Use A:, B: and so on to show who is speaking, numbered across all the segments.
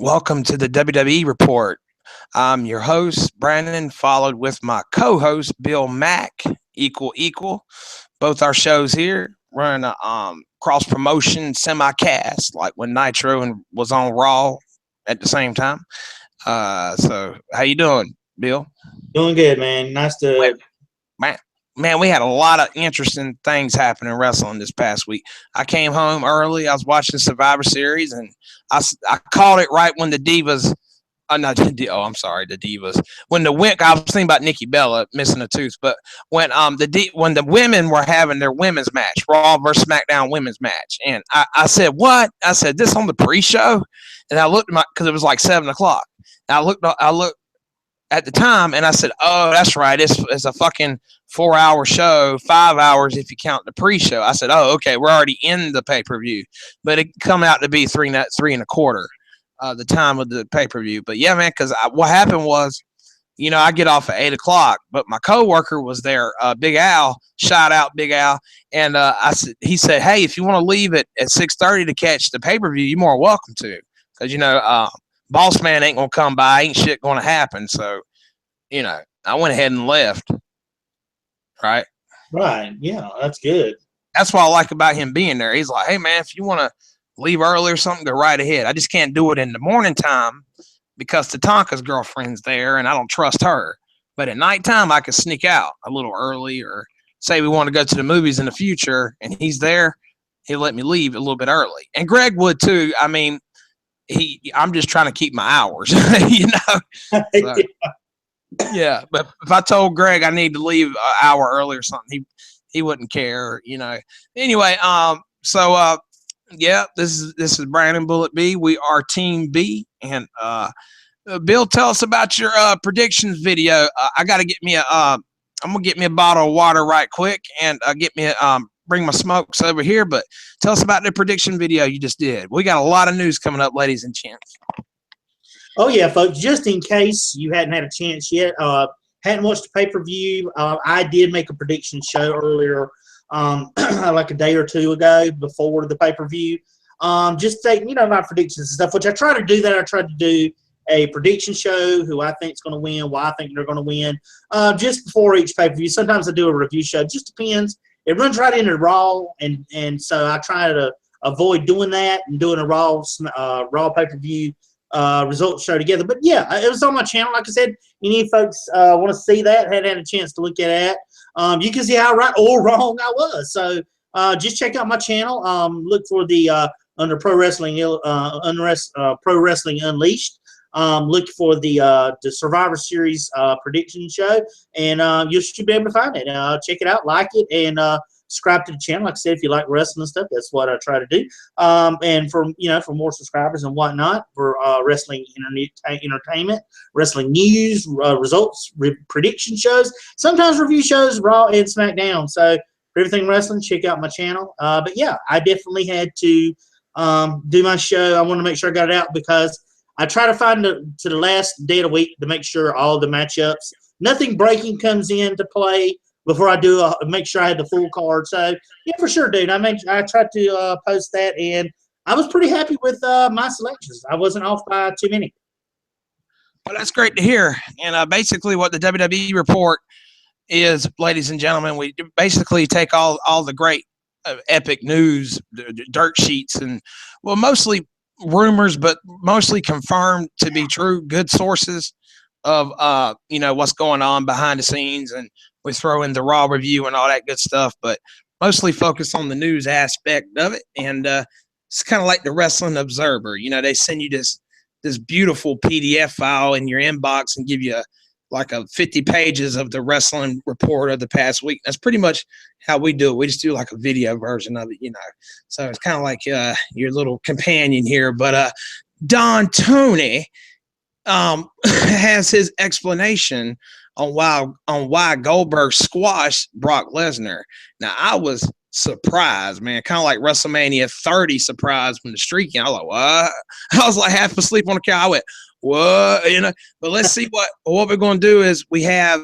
A: Welcome to the WWE Report. I'm your host, Brandon, followed with my co host, Bill Mack, equal, equal. Both our shows here run a cross promotion semi cast, like when Nitro was on Raw at the same time. So, how you doing, Bill?
B: Doing good, man. Nice
A: Wait,
B: to.
A: man, man, we had a lot of interesting things happen in wrestling this past week. I came home early. I was watching Survivor Series, and I called it right when the Divas. No, I'm sorry, the Divas. When I was thinking about Nikki Bella missing a tooth, but when the women were having their women's match, Raw versus SmackDown women's match, and I said, what? I said this on the pre-show, and I looked at because it was like 7 o'clock. And I looked at the time, and I said, "Oh, that's right. It's a fucking 4 hour show, 5 hours if you count the pre-show." I said, "Oh, okay, we're already in the pay-per-view," but it come out to be three and a quarter, the time of the pay-per-view. But yeah, man, because what happened was, I get off at 8 o'clock, but my coworker was there, Big Al. Shout out, Big Al. And he said, "Hey, if you want to leave at 6:30 to catch the pay-per-view, you're more welcome to, because boss man ain't gonna come by, ain't shit gonna happen." So, I went ahead and left. Right.
B: Right. Yeah, that's good.
A: That's what I like about him being there. He's like, "Hey man, if you want to leave early or something, go right ahead. I just can't do it in the morning time because Tatanka's girlfriend's there and I don't trust her. But at nighttime, I can sneak out a little early, or say we want to go to the movies in the future and he's there, he'll let me leave a little bit early. And Greg would too. I mean, I'm just trying to keep my hours, So, yeah, but if I told Greg I need to leave an hour early or something, he wouldn't care, Anyway, yeah, this is Brandon Bullet B. We are Team B, and Bill, tell us about your predictions video. I got to get me I'm gonna get me a bottle of water right quick, and get me bring my smokes over here. But tell us about the prediction video you just did. We got a lot of news coming up, ladies and gents.
B: Oh yeah, folks. Just in case you hadn't had a chance yet, hadn't watched the pay-per-view, I did make a prediction show earlier, like a day or two ago before the pay-per-view. Just take my predictions and stuff, which I try to do. I tried to do a prediction show, who I think is going to win, why I think they're going to win, just before each pay-per-view. Sometimes I do a review show. It just depends. It runs right into Raw, and so I try to avoid doing that and doing a Raw pay-per-view results show together. But yeah, it was on my channel. Like I said, any folks want to see that, hadn't had a chance to look at it, you can see how right or wrong I was. So just check out my channel. Look for the under Pro Wrestling Pro Wrestling Unleashed. Look for the Survivor Series prediction show, and you should be able to find it. Check it out, like it, and subscribe to the channel. Like I said, if you like wrestling and stuff, that's what I try to do. And for more subscribers and whatnot, for wrestling entertainment, wrestling news, results, prediction shows, sometimes review shows, Raw and SmackDown. So for everything wrestling, check out my channel. But yeah, I definitely had to do my show. I want to make sure I got it out because I try to find to the last day of the week to make sure all the matchups, nothing breaking comes into play before I do make sure I had the full card. So yeah, for sure, dude. I tried to post that, and I was pretty happy with my selections. I wasn't off by too many.
A: Well, that's great to hear. And basically, what the WWE report is, ladies and gentlemen, we basically take all the great epic news, dirt sheets, and mostly rumors, but mostly confirmed to be true, good sources of what's going on behind the scenes, and we throw in the Raw review and all that good stuff, but mostly focus on the news aspect of it. And it's kind of like the Wrestling Observer. They send you this beautiful PDF file in your inbox and give you like 50 pages of the wrestling report of the past week. That's pretty much how we do it. We just do like a video version of it, So it's kind of like your little companion here. But Don Tony has his explanation on why Goldberg squashed Brock Lesnar. Now, I was surprised, man. Kind of like WrestleMania 30 surprised when the streak came. I was like, what? I was like half asleep on the couch. I went, what? But let's see what we're going to do is we have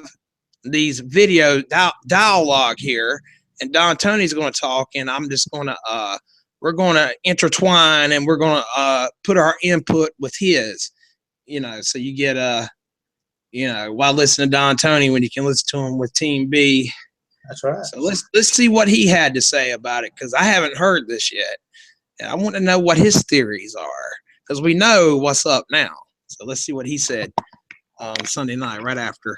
A: these video dialogue here, and Don Tony's going to talk, and I'm just going to we're going to intertwine and we're going to put our input with his, so you get while listening to Don Tony when you can listen to him with Team B.
B: That's right.
A: So let's see what he had to say about it, because I haven't heard this yet. And I want to know what his theories are, because we know what's up now. So let's see what he said Sunday night right after.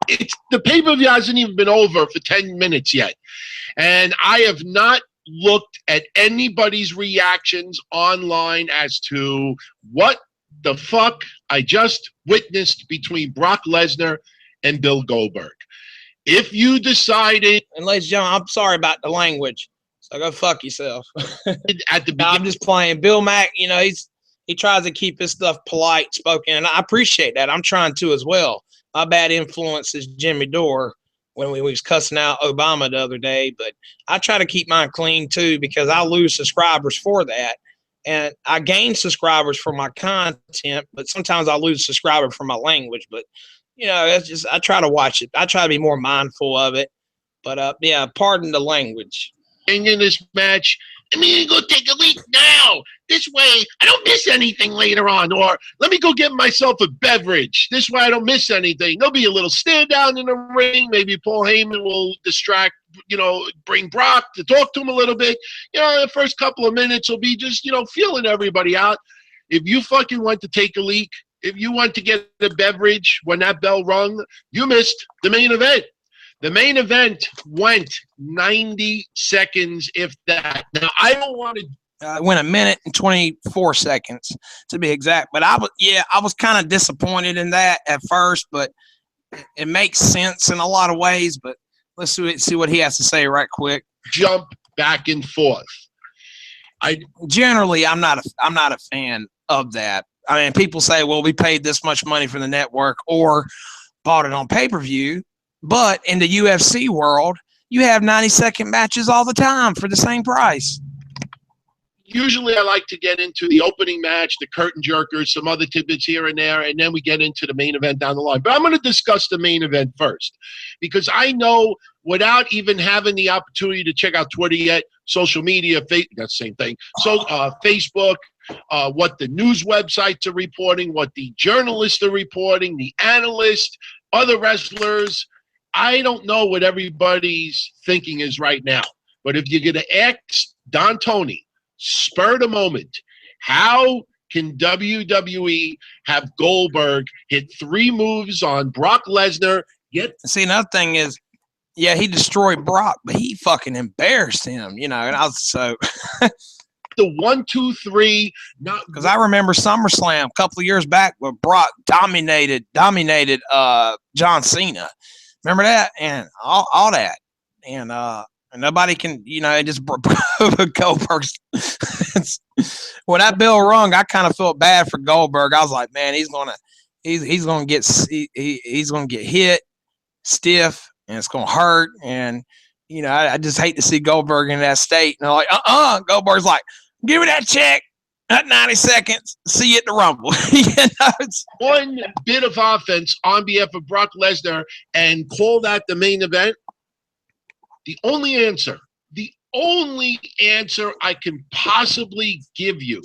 C: The pay-per-view hasn't even been over for 10 minutes yet. And I have not looked at anybody's reactions online as to what the fuck I just witnessed between Brock Lesnar and Bill Goldberg. If you decided,
A: and ladies and gentlemen, I'm sorry about the language, so go fuck yourself.
C: at the beginning,
A: I'm just playing. Bill Mack, he tries to keep his stuff polite spoken, and I appreciate that. I'm trying to as well. My bad influence is Jimmy Dore when we was cussing out Obama the other day, but I try to keep mine clean too, because I lose subscribers for that. And I gain subscribers for my content, but sometimes I lose subscribers for my language. But, it's just, I try to watch it. I try to be more mindful of it. But, yeah, pardon the language.
C: in this match, let me go take a leak now. This way, I don't miss anything later on. Or let me go get myself a beverage. This way, I don't miss anything. There'll be a little stand down in the ring. Maybe Paul Heyman will bring Brock to talk to him a little bit. The first couple of minutes will be just, feeling everybody out. If you fucking want to take a leak, if you want to get a beverage when that bell rung, you missed the main event. The main event went 90 seconds, if that. Now, I don't want to.
A: It went 1 minute and 24 seconds to be exact. But I was kind of disappointed in that at first, but it makes sense in a lot of ways. But let's see what he has to say right quick.
C: Jump back and forth.
A: Generally, I'm not a fan of that. I mean, people say, well, we paid this much money for the network or bought it on pay-per-view. But in the UFC world, you have 90-second matches all the time for the same price.
C: Usually I like to get into the opening match, the curtain jerkers, some other tidbits here and there, and then we get into the main event down the line. But I'm going to discuss the main event first, because I know without even having the opportunity to check out Twitter yet, social media, that's the same thing, so Facebook, what the news websites are reporting, what the journalists are reporting, the analysts, other wrestlers, I don't know what everybody's thinking is right now. But if you're going to ask Don Tony, spur the moment, how can WWE have Goldberg hit 3 moves on Brock Lesnar?
A: See, another thing is, yeah, he destroyed Brock, but he fucking embarrassed him, and I was so.
C: The 1, 2, 3, not
A: because I remember SummerSlam a couple of years back where Brock dominated John Cena. Remember that? And all that. And nobody can, it just Goldberg's. When that bell rung, I kind of felt bad for Goldberg. I was like, man, he's gonna get hit stiff, and it's gonna hurt. And I just hate to see Goldberg in that state. And I'm like, Goldberg's like, give me that check. Not 90 seconds. See you at the Rumble. It's
C: one bit of offense on behalf of Brock Lesnar and call that the main event. The only answer I can possibly give you,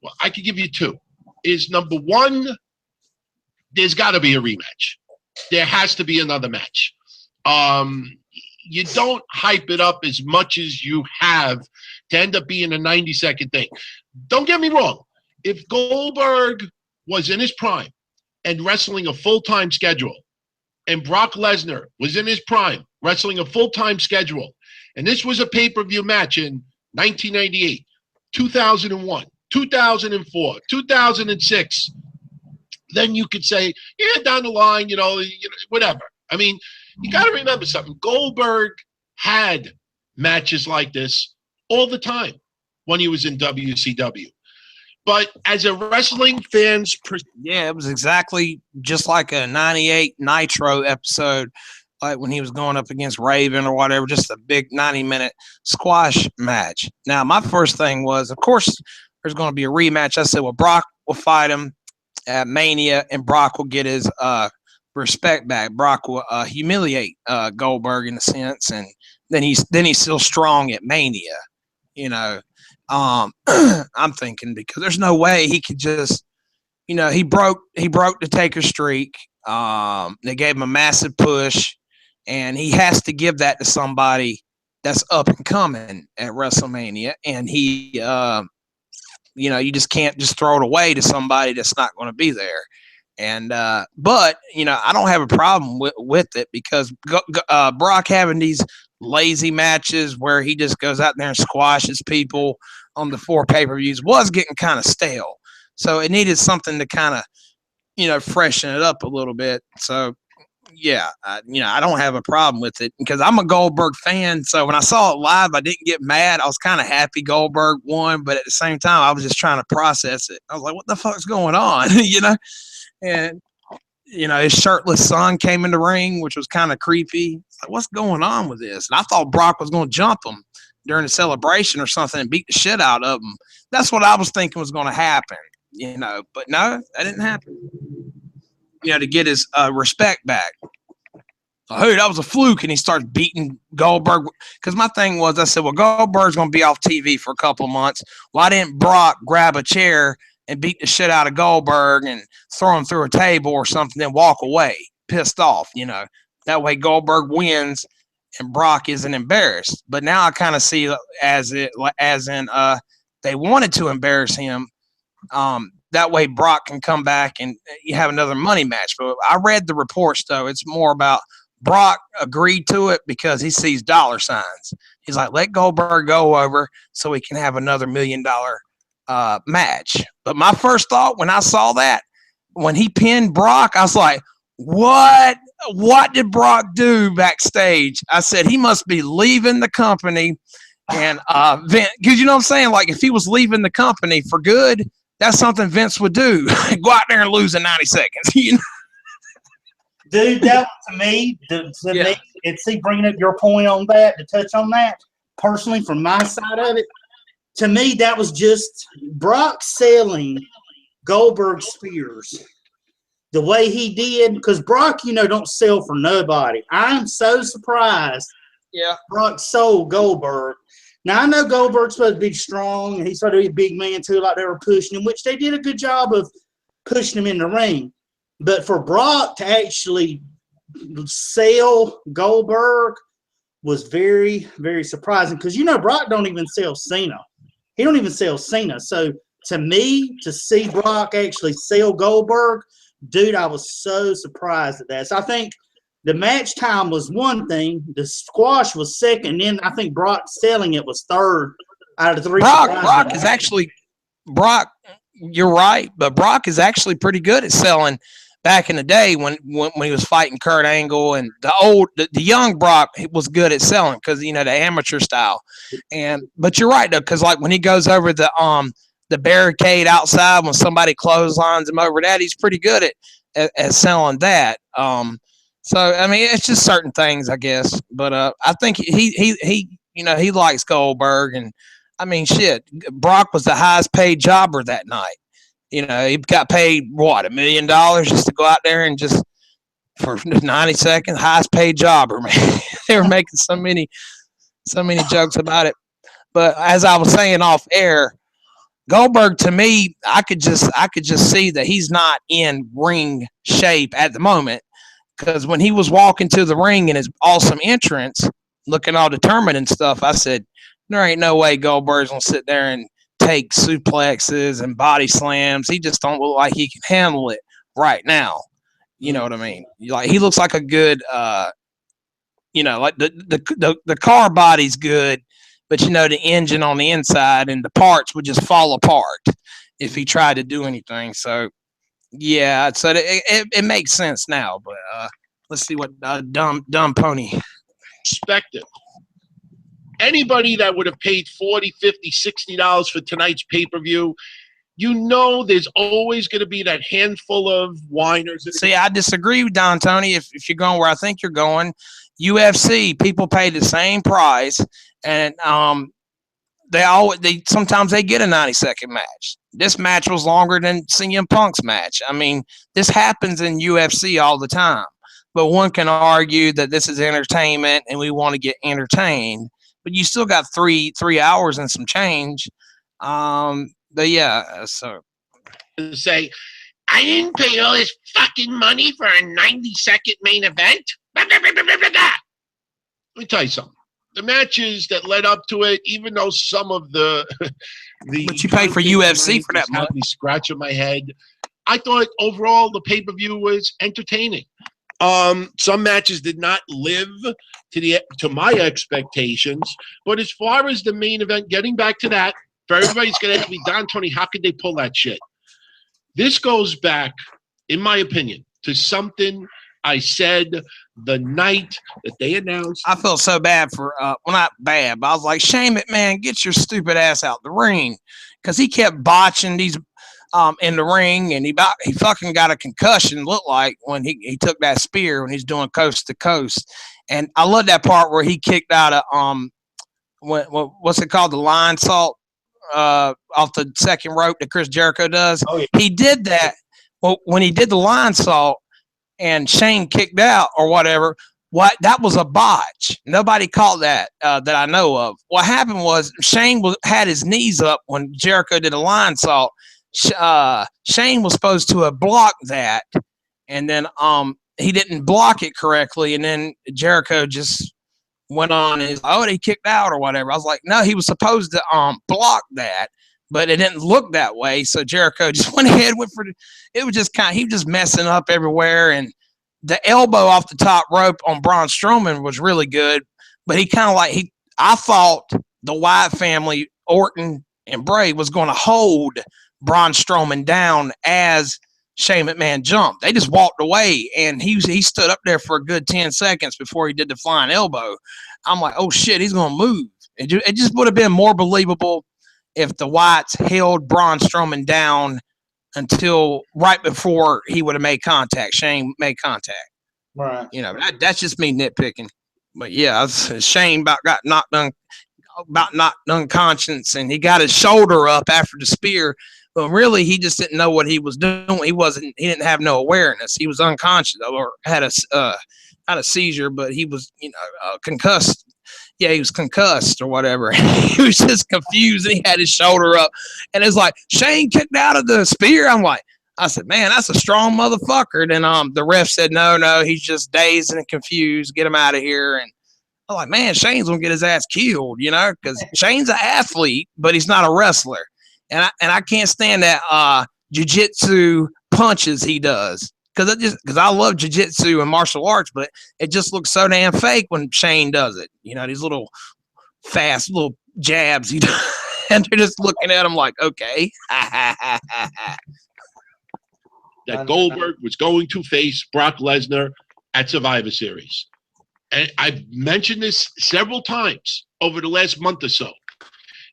C: well, I could give you 2, is number 1, there's got to be a rematch. There has to be another match. You don't hype it up as much as you have to end up being a 90-second thing. Don't get me wrong. If Goldberg was in his prime and wrestling a full-time schedule, and Brock Lesnar was in his prime wrestling a full-time schedule, and this was a pay-per-view match in 1998, 2001, 2004, 2006, then you could say, yeah, down the line, whatever. I mean, you got to remember something. Goldberg had matches like this all the time when he was in WCW. But as a wrestling fan's
A: yeah, it was exactly just like a 98 Nitro episode, like when he was going up against Raven or whatever, just a big 90-minute squash match. Now, my first thing was, of course, there's going to be a rematch. I said, well, Brock will fight him at Mania, and Brock will get his respect back. Brock will humiliate Goldberg in a sense, and then he's still strong at Mania. I'm thinking because there's no way he could just, he broke the Taker streak. They gave him a massive push, and he has to give that to somebody that's up and coming at WrestleMania, and you just can't just throw it away to somebody that's not going to be there. And but I don't have a problem with it because Brock having these lazy matches where he just goes out there and squashes people on the 4 pay-per-views was getting kind of stale. So it needed something to kind of freshen it up a little bit. So yeah, I don't have a problem with it because I'm a Goldberg fan. So when I saw it live, I didn't get mad. I was kind of happy Goldberg won, but at the same time, I was just trying to process it. I was like, what the fuck's going on? And his shirtless son came in the ring, which was kind of creepy. Like, what's going on with this? And I thought Brock was going to jump him during the celebration or something and beat the shit out of him. That's what I was thinking was going to happen, but no, that didn't happen. To get his respect back. So, hey, that was a fluke, and he starts beating Goldberg. Because my thing was, I said, well, Goldberg's going to be off TV for a couple of months. Why didn't Brock grab a chair and beat the shit out of Goldberg and throw him through a table or something, then walk away pissed off? That way Goldberg wins and Brock isn't embarrassed. But now I kind of see as in they wanted to embarrass him. That way Brock can come back and you have another money match. But I read the reports, though. It's more about Brock agreed to it because he sees dollar signs. He's like, let Goldberg go over so we can have another $1 million match. But my first thought when I saw that, when he pinned Brock, I was like, what? What did Brock do backstage? I said, he must be leaving the company. And Vince, because you know what I'm saying? Like, if he was leaving the company for good, that's something Vince would do. Go out there and lose in 90 seconds.
B: Dude, that to me, me, and see, bringing up your point on that, to touch on that, personally, from my side of it, to me, that was just Brock selling Goldberg spears the way he did, because Brock, don't sell for nobody. I'm so surprised Brock sold Goldberg. Now, I know Goldberg's supposed to be strong, and he's supposed to be a big man, too, like they were pushing him, which they did a good job of pushing him in the ring. But for Brock to actually sell Goldberg was very, very surprising because, Brock don't even sell Cena. He don't even sell Cena. So, to me, to see Brock actually sell Goldberg, dude, I was so surprised at that. So, I think the match time was one thing. The squash was second. Then I think Brock selling it was third out of the 3.
A: Brock is actually – Brock, you're right, but Brock is actually pretty good at selling back in the day when he was fighting Kurt Angle, and the young Brock was good at selling because, the amateur style. But you're right, though, because, like, when he goes over the barricade outside when somebody clotheslines him over that, he's pretty good at selling that. So, I mean, it's just certain things, I guess. But I think he likes Goldberg. And, I mean, shit, Brock was the highest paid jobber that night. He got paid, what, $1 million just to go out there and just for 90 seconds, highest paid jobber, man. They were making so many jokes about it. But as I was saying off air, Goldberg, to me, I could just see that he's not in ring shape at the moment. Because when he was walking to the ring in his awesome entrance, looking all determined and stuff, I said, there ain't no way Goldberg's going to sit there and take suplexes and body slams. He just don't look like he can handle it right now. You know what I mean? Like, he looks like a good, like the car body's good, but, the engine on the inside and the parts would just fall apart if he tried to do anything. So, yeah, so it makes sense now, but let's see what dumb pony.
C: Perspective. Anybody that would have paid $40, $50, $60 for tonight's pay-per-view, there's always going to be that handful of whiners.
A: See, I disagree with Don Tony. If you're going where I think you're going, UFC, people pay the same price, and sometimes they get a 90-second match. This match was longer than CM Punk's match. I mean, this happens in UFC all the time. But one can argue that this is entertainment and we want to get entertained. but you still got 3 hours and some change. But yeah, so
C: To say, I didn't pay all this fucking money for a 90-second main event. Blah, blah, blah, blah, blah, blah. Let me tell you something. The matches that led up to it, even though some of the
A: but you pay for UFC for that
C: had me scratching my head, I thought overall the pay-per-view was entertaining. Some matches did not live to my expectations, but as far as the main event, getting back to that, for everybody's going to have to be Don Tony, how could they pull that shit? This goes back, in my opinion, to something I said the night that they announced.
A: I felt so bad for, well, not bad, but I was like, Shane McMahon, get your stupid ass out the ring. Because he kept botching these in the ring, and he fucking got a concussion, looked like, when he took that spear when he's doing coast to coast. And I love that part where he kicked out of, what's it called, the line salt off the second rope that Chris Jericho does.
B: Oh, yeah.
A: He did that. Well, when he did the line salt, and Shane kicked out or whatever, that was a botch. Nobody caught that that I know of. What happened was Shane had his knees up when Jericho did a line salt. Shane was supposed to have blocked that, and then he didn't block it correctly, and then Jericho just went on and he kicked out or whatever. I was like, no, he was supposed to block that, but it didn't look that way. So Jericho just went ahead, it was just he was just messing up everywhere. And the elbow off the top rope on Braun Strowman was really good, but I thought the Wyatt family, Orton and Bray, was going to hold Braun Strowman down as Shane McMahon jumped. They just walked away, and he stood up there for a good 10 seconds before he did the flying elbow. I'm like, oh shit, he's going to move. It just would have been more believable if the Wyatts held Braun Strowman down until right before he would have made contact. Shane made contact.
B: Right.
A: You know, that's just me nitpicking. But yeah, Shane got knocked unconscious, and he got his shoulder up after the spear. But really, he just didn't know what he was doing. He didn't have no awareness. He was unconscious or had a seizure, but he was, concussed. Yeah, he was concussed or whatever. He was just confused, and he had his shoulder up. And it's like, Shane kicked out of the spear. I said, man, that's a strong motherfucker. Then the ref said, no, he's just dazed and confused. Get him out of here. And I'm like, man, Shane's going to get his ass killed, because Shane's an athlete, but he's not a wrestler. And I can't stand that jiu-jitsu punches he does. Because I love jiu-jitsu and martial arts, but it just looks so damn fake when Shane does it. These little fast little jabs he does. And they're just looking at him like, okay.
C: That Goldberg was going to face Brock Lesnar at Survivor Series. And I've mentioned this several times over the last month or so,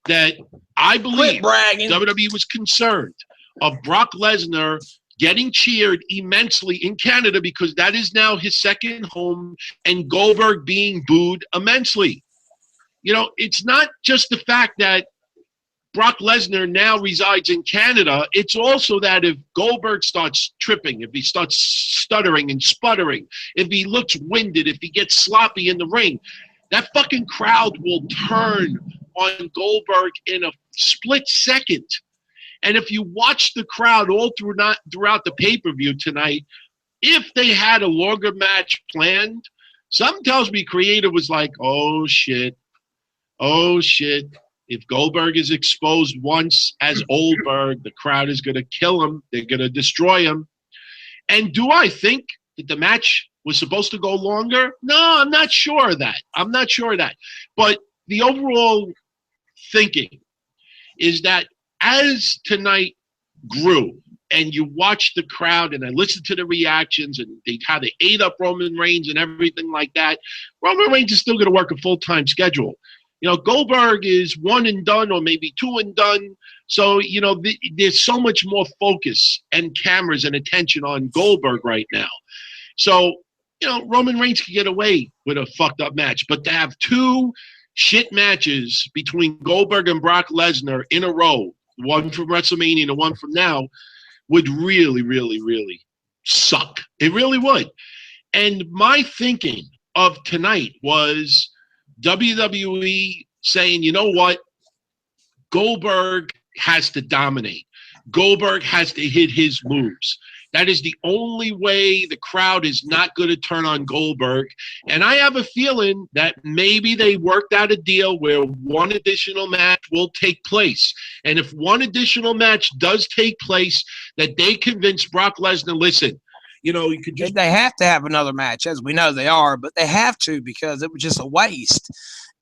C: that I believe WWE was concerned of Brock Lesnar getting cheered immensely in Canada because that is now his second home, and Goldberg being booed immensely. It's not just the fact that Brock Lesnar now resides in Canada. It's also that if Goldberg starts tripping, if he starts stuttering and sputtering, if he looks winded, if he gets sloppy in the ring, that fucking crowd will turn on Goldberg in a split second. And if you watch the crowd all throughout the pay-per-view tonight, if they had a longer match planned, something tells me creative was like, oh shit. If Goldberg is exposed once as Oldberg, the crowd is going to kill him. They're going to destroy him. And do I think that the match was supposed to go longer? No, I'm not sure of that. But the overall thinking is that as tonight grew and you watched the crowd and I listened to the reactions and how they ate up Roman Reigns and everything like that, Roman Reigns is still going to work a full-time schedule. Goldberg is one and done or maybe two and done. So, there's so much more focus and cameras and attention on Goldberg right now. So, Roman Reigns can get away with a fucked up match, but to have two shit matches between Goldberg and Brock Lesnar in a row, one from WrestleMania and one from now, would really, really, really suck. It really would. And my thinking of tonight was WWE saying, you know what? Goldberg has to dominate. Goldberg has to hit his moves. That is the only way the crowd is not going to turn on Goldberg. And I have a feeling that maybe they worked out a deal where one additional match will take place. And if one additional match does take place, that they convince Brock Lesnar, listen, you know, you could just.
A: They have to have another match, as we know they are, but they have to because it was just a waste.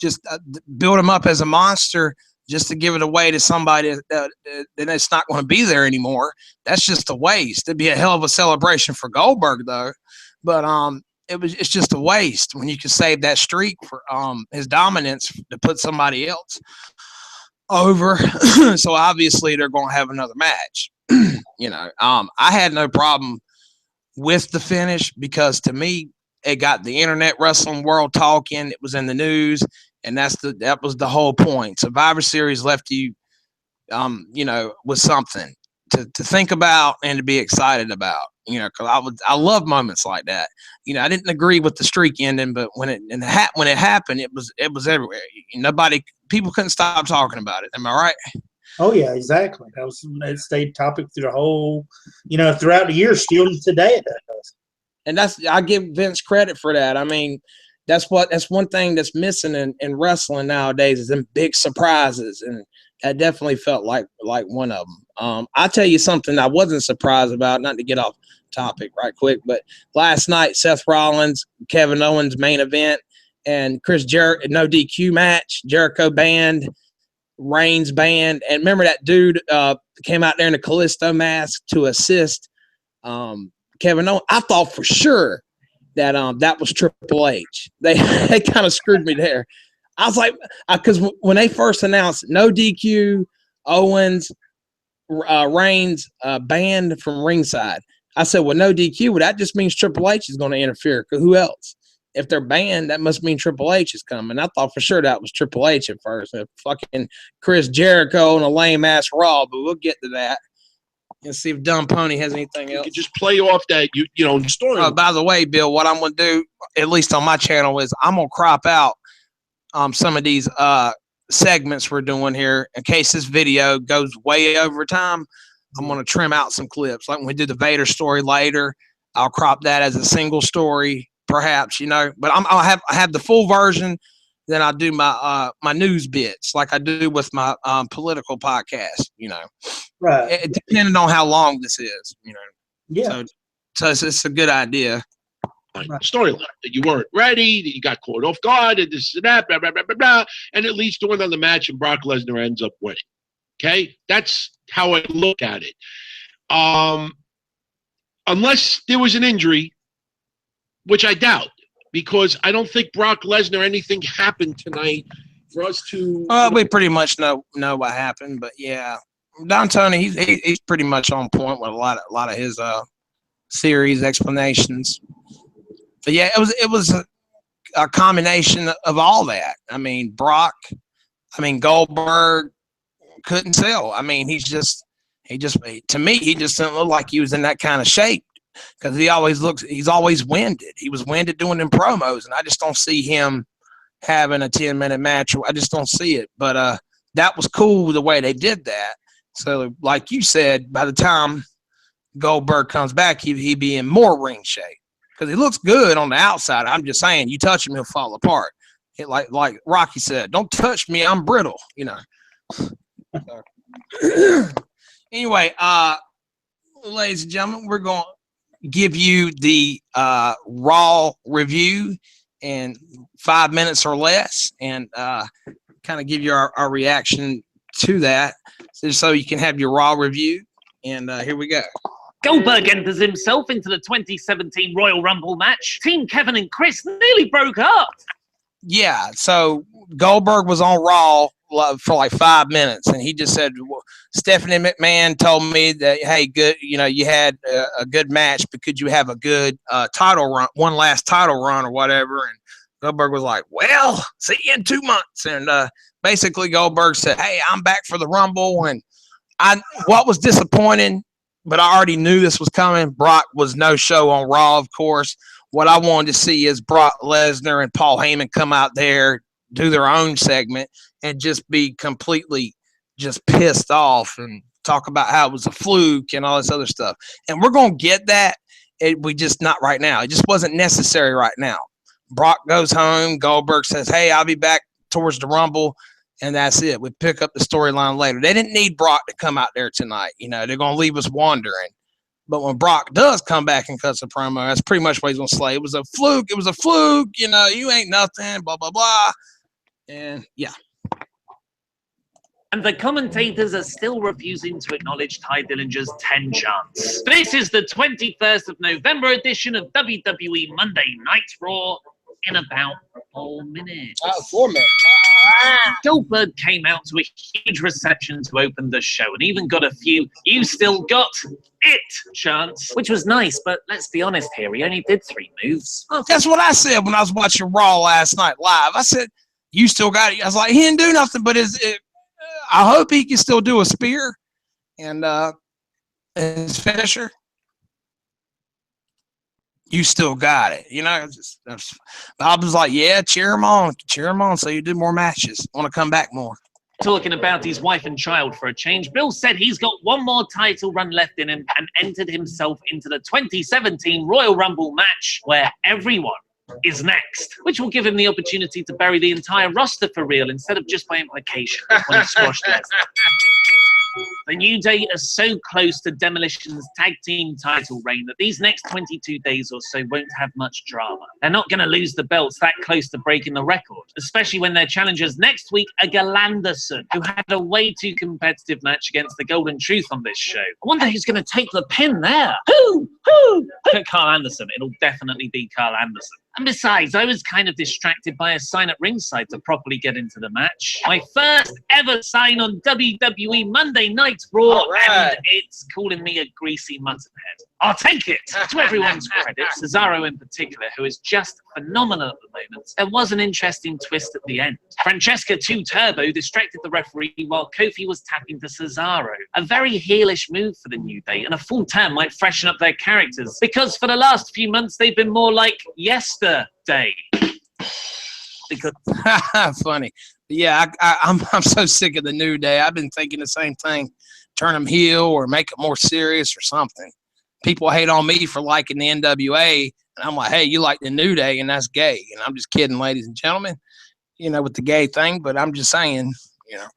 A: Just build him up as a monster just to give it away to somebody that it's not going to be there anymore. That's just a waste. It'd be a hell of a celebration for Goldberg, though. But it's just a waste when you can save that streak for his dominance to put somebody else over. So obviously they're going to have another match. You know, I had no problem with the finish because to me it got the internet wrestling world talking. It was in the news. And that was the whole point. Survivor Series left you, you know, with something to think about and to be excited about. You know, because I love moments like that. You know, I didn't agree with the streak ending, but when it happened, it was everywhere. People couldn't stop talking about it. Am I right?
B: Oh yeah, exactly. It stayed topic through the whole, you know, throughout the year. Still today it does.
A: And I give Vince credit for that. I mean. That's one thing that's missing in wrestling nowadays is them big surprises, and that definitely felt like one of them. I'll tell you something I wasn't surprised about, not to get off topic right quick, but last night Seth Rollins, Kevin Owens main event, and Chris Jericho no DQ match, Jericho banned, Reigns banned, and remember that dude came out there in a Callisto mask to assist Kevin Owens. I thought for sure that was Triple H. They kind of screwed me there. I was like, because when they first announced no DQ, Owens, Reigns banned from ringside, I said, well, no DQ, well, that just means Triple H is going to interfere. Because who else? If they're banned, that must mean Triple H is coming. I thought for sure that was Triple H at first. Fucking Chris Jericho on a lame ass Raw, but we'll get to that. And see if Dumb Pony has anything else.
C: You could just play off that, you know, story.
A: By the way, Bill, what I'm going to do, at least on my channel, is I'm going to crop out some of these segments we're doing here. In case this video goes way over time, I'm going to trim out some clips. Like when we do the Vader story later, I'll crop that as a single story, perhaps, you know. But I'll have the full version. Then I'll do my news bits like I do with my political podcast, you know.
B: Right.
A: Depending on how long this is, you know.
B: Yeah.
A: So it's a good idea.
C: Right. Storyline that you weren't ready, that you got caught off guard, and this and that, blah, blah, blah, blah, blah. And it leads to another match, and Brock Lesnar ends up winning. Okay? That's how I look at it. Unless there was an injury, which I doubt. Because I don't think Brock Lesnar, anything happened tonight for us to.
A: We pretty much know what happened, but yeah, Don Tony, he's pretty much on point with a lot of his series explanations. But yeah, it was a combination of all that. I mean, Goldberg couldn't sell. I mean, he just to me he just didn't look like he was in that kind of shape. Because he's always winded. He was winded doing them promos, and I just don't see him having a 10-minute match. I just don't see it. But that was cool the way they did that. So, like you said, by the time Goldberg comes back, he'd be in more ring shape. Because he looks good on the outside. I'm just saying, you touch him, he'll fall apart. Like Rocky said, don't touch me, I'm brittle, you know. Anyway, ladies and gentlemen, we're going to give you the Raw review in 5 minutes or less and kind of give you our reaction to that so you can have your Raw review. And here we go.
D: Goldberg enters himself into the 2017 Royal Rumble match. Team Kevin and Chris nearly broke up.
A: Yeah, so Goldberg was on Raw for like 5 minutes, and he just said, well, Stephanie McMahon told me that, hey, good, you know, you had a good match, but could you have a good title run, one last title run or whatever? And Goldberg was like, well, see you in 2 months. And basically Goldberg said, hey, I'm back for the Rumble. And what was disappointing, but I already knew this was coming, Brock was no show on Raw, of course. What I wanted to see is Brock Lesnar and Paul Heyman come out there, do their own segment and just be completely just pissed off and talk about how it was a fluke and all this other stuff. And we're going to get that. We just not right now. It just wasn't necessary right now. Brock goes home. Goldberg says, hey, I'll be back towards the Rumble. And that's it. We pick up the storyline later. They didn't need Brock to come out there tonight. You know, they're going to leave us wondering. But when Brock does come back and cuts a promo, that's pretty much what he's going to say. It was a fluke. It was a fluke. You know, you ain't nothing, blah, blah, blah. And, yeah.
D: And the commentators are still refusing to acknowledge Ty Dillinger's 10 chance. This is the 21st of November edition of WWE Monday Night Raw in about 4 minutes.
A: 4 minutes.
D: Goldberg came out to a huge reception to open the show and even got a few "you still got it" chants, which was nice, but let's be honest here, he only did 3 moves.
A: That's what I said when I was watching Raw last night live. I said, you still got it. I was like, he didn't do nothing, but I hope he can still do a spear and his finisher. You still got it. You know, Bob was like, yeah, cheer him on so you do more matches. Want to come back more.
D: Talking about his wife and child for a change, Bill said he's got one more title run left in him and entered himself into the 2017 Royal Rumble match where everyone is next, which will give him the opportunity to bury the entire roster for real instead of just by implication when he squashed Lesnar. The New Day are so close to Demolition's tag team title reign that these next 22 days or so won't have much drama. They're not going to lose the belts that close to breaking the record, especially when their challengers next week are Galanderson, who had a way too competitive match against the Golden Truth on this show. I wonder who's going to take the pin there. Who? Carl Anderson. It'll definitely be Carl Anderson. And besides, I was kind of distracted by a sign at ringside to properly get into the match. My first ever sign on WWE Monday Night Raw, and it's calling me a greasy muttonhead. I'll take it. To everyone's credit, Cesaro in particular, who is just phenomenal at the moment, there was an interesting twist at the end. Francesca 2 Turbo distracted the referee while Kofi was tapping to Cesaro. A very heelish move for the New Day, and a full turn might freshen up their characters, because for the last few months they've been more like yesterday. Because
A: funny. Yeah, I'm so sick of the New Day. I've been thinking the same thing. Turn them heel or make it more serious or something. People hate on me for liking the NWA, and I'm like, hey, you like the New Day, and that's gay. And I'm just kidding, ladies and gentlemen, you know, with the gay thing, but I'm just saying, you know.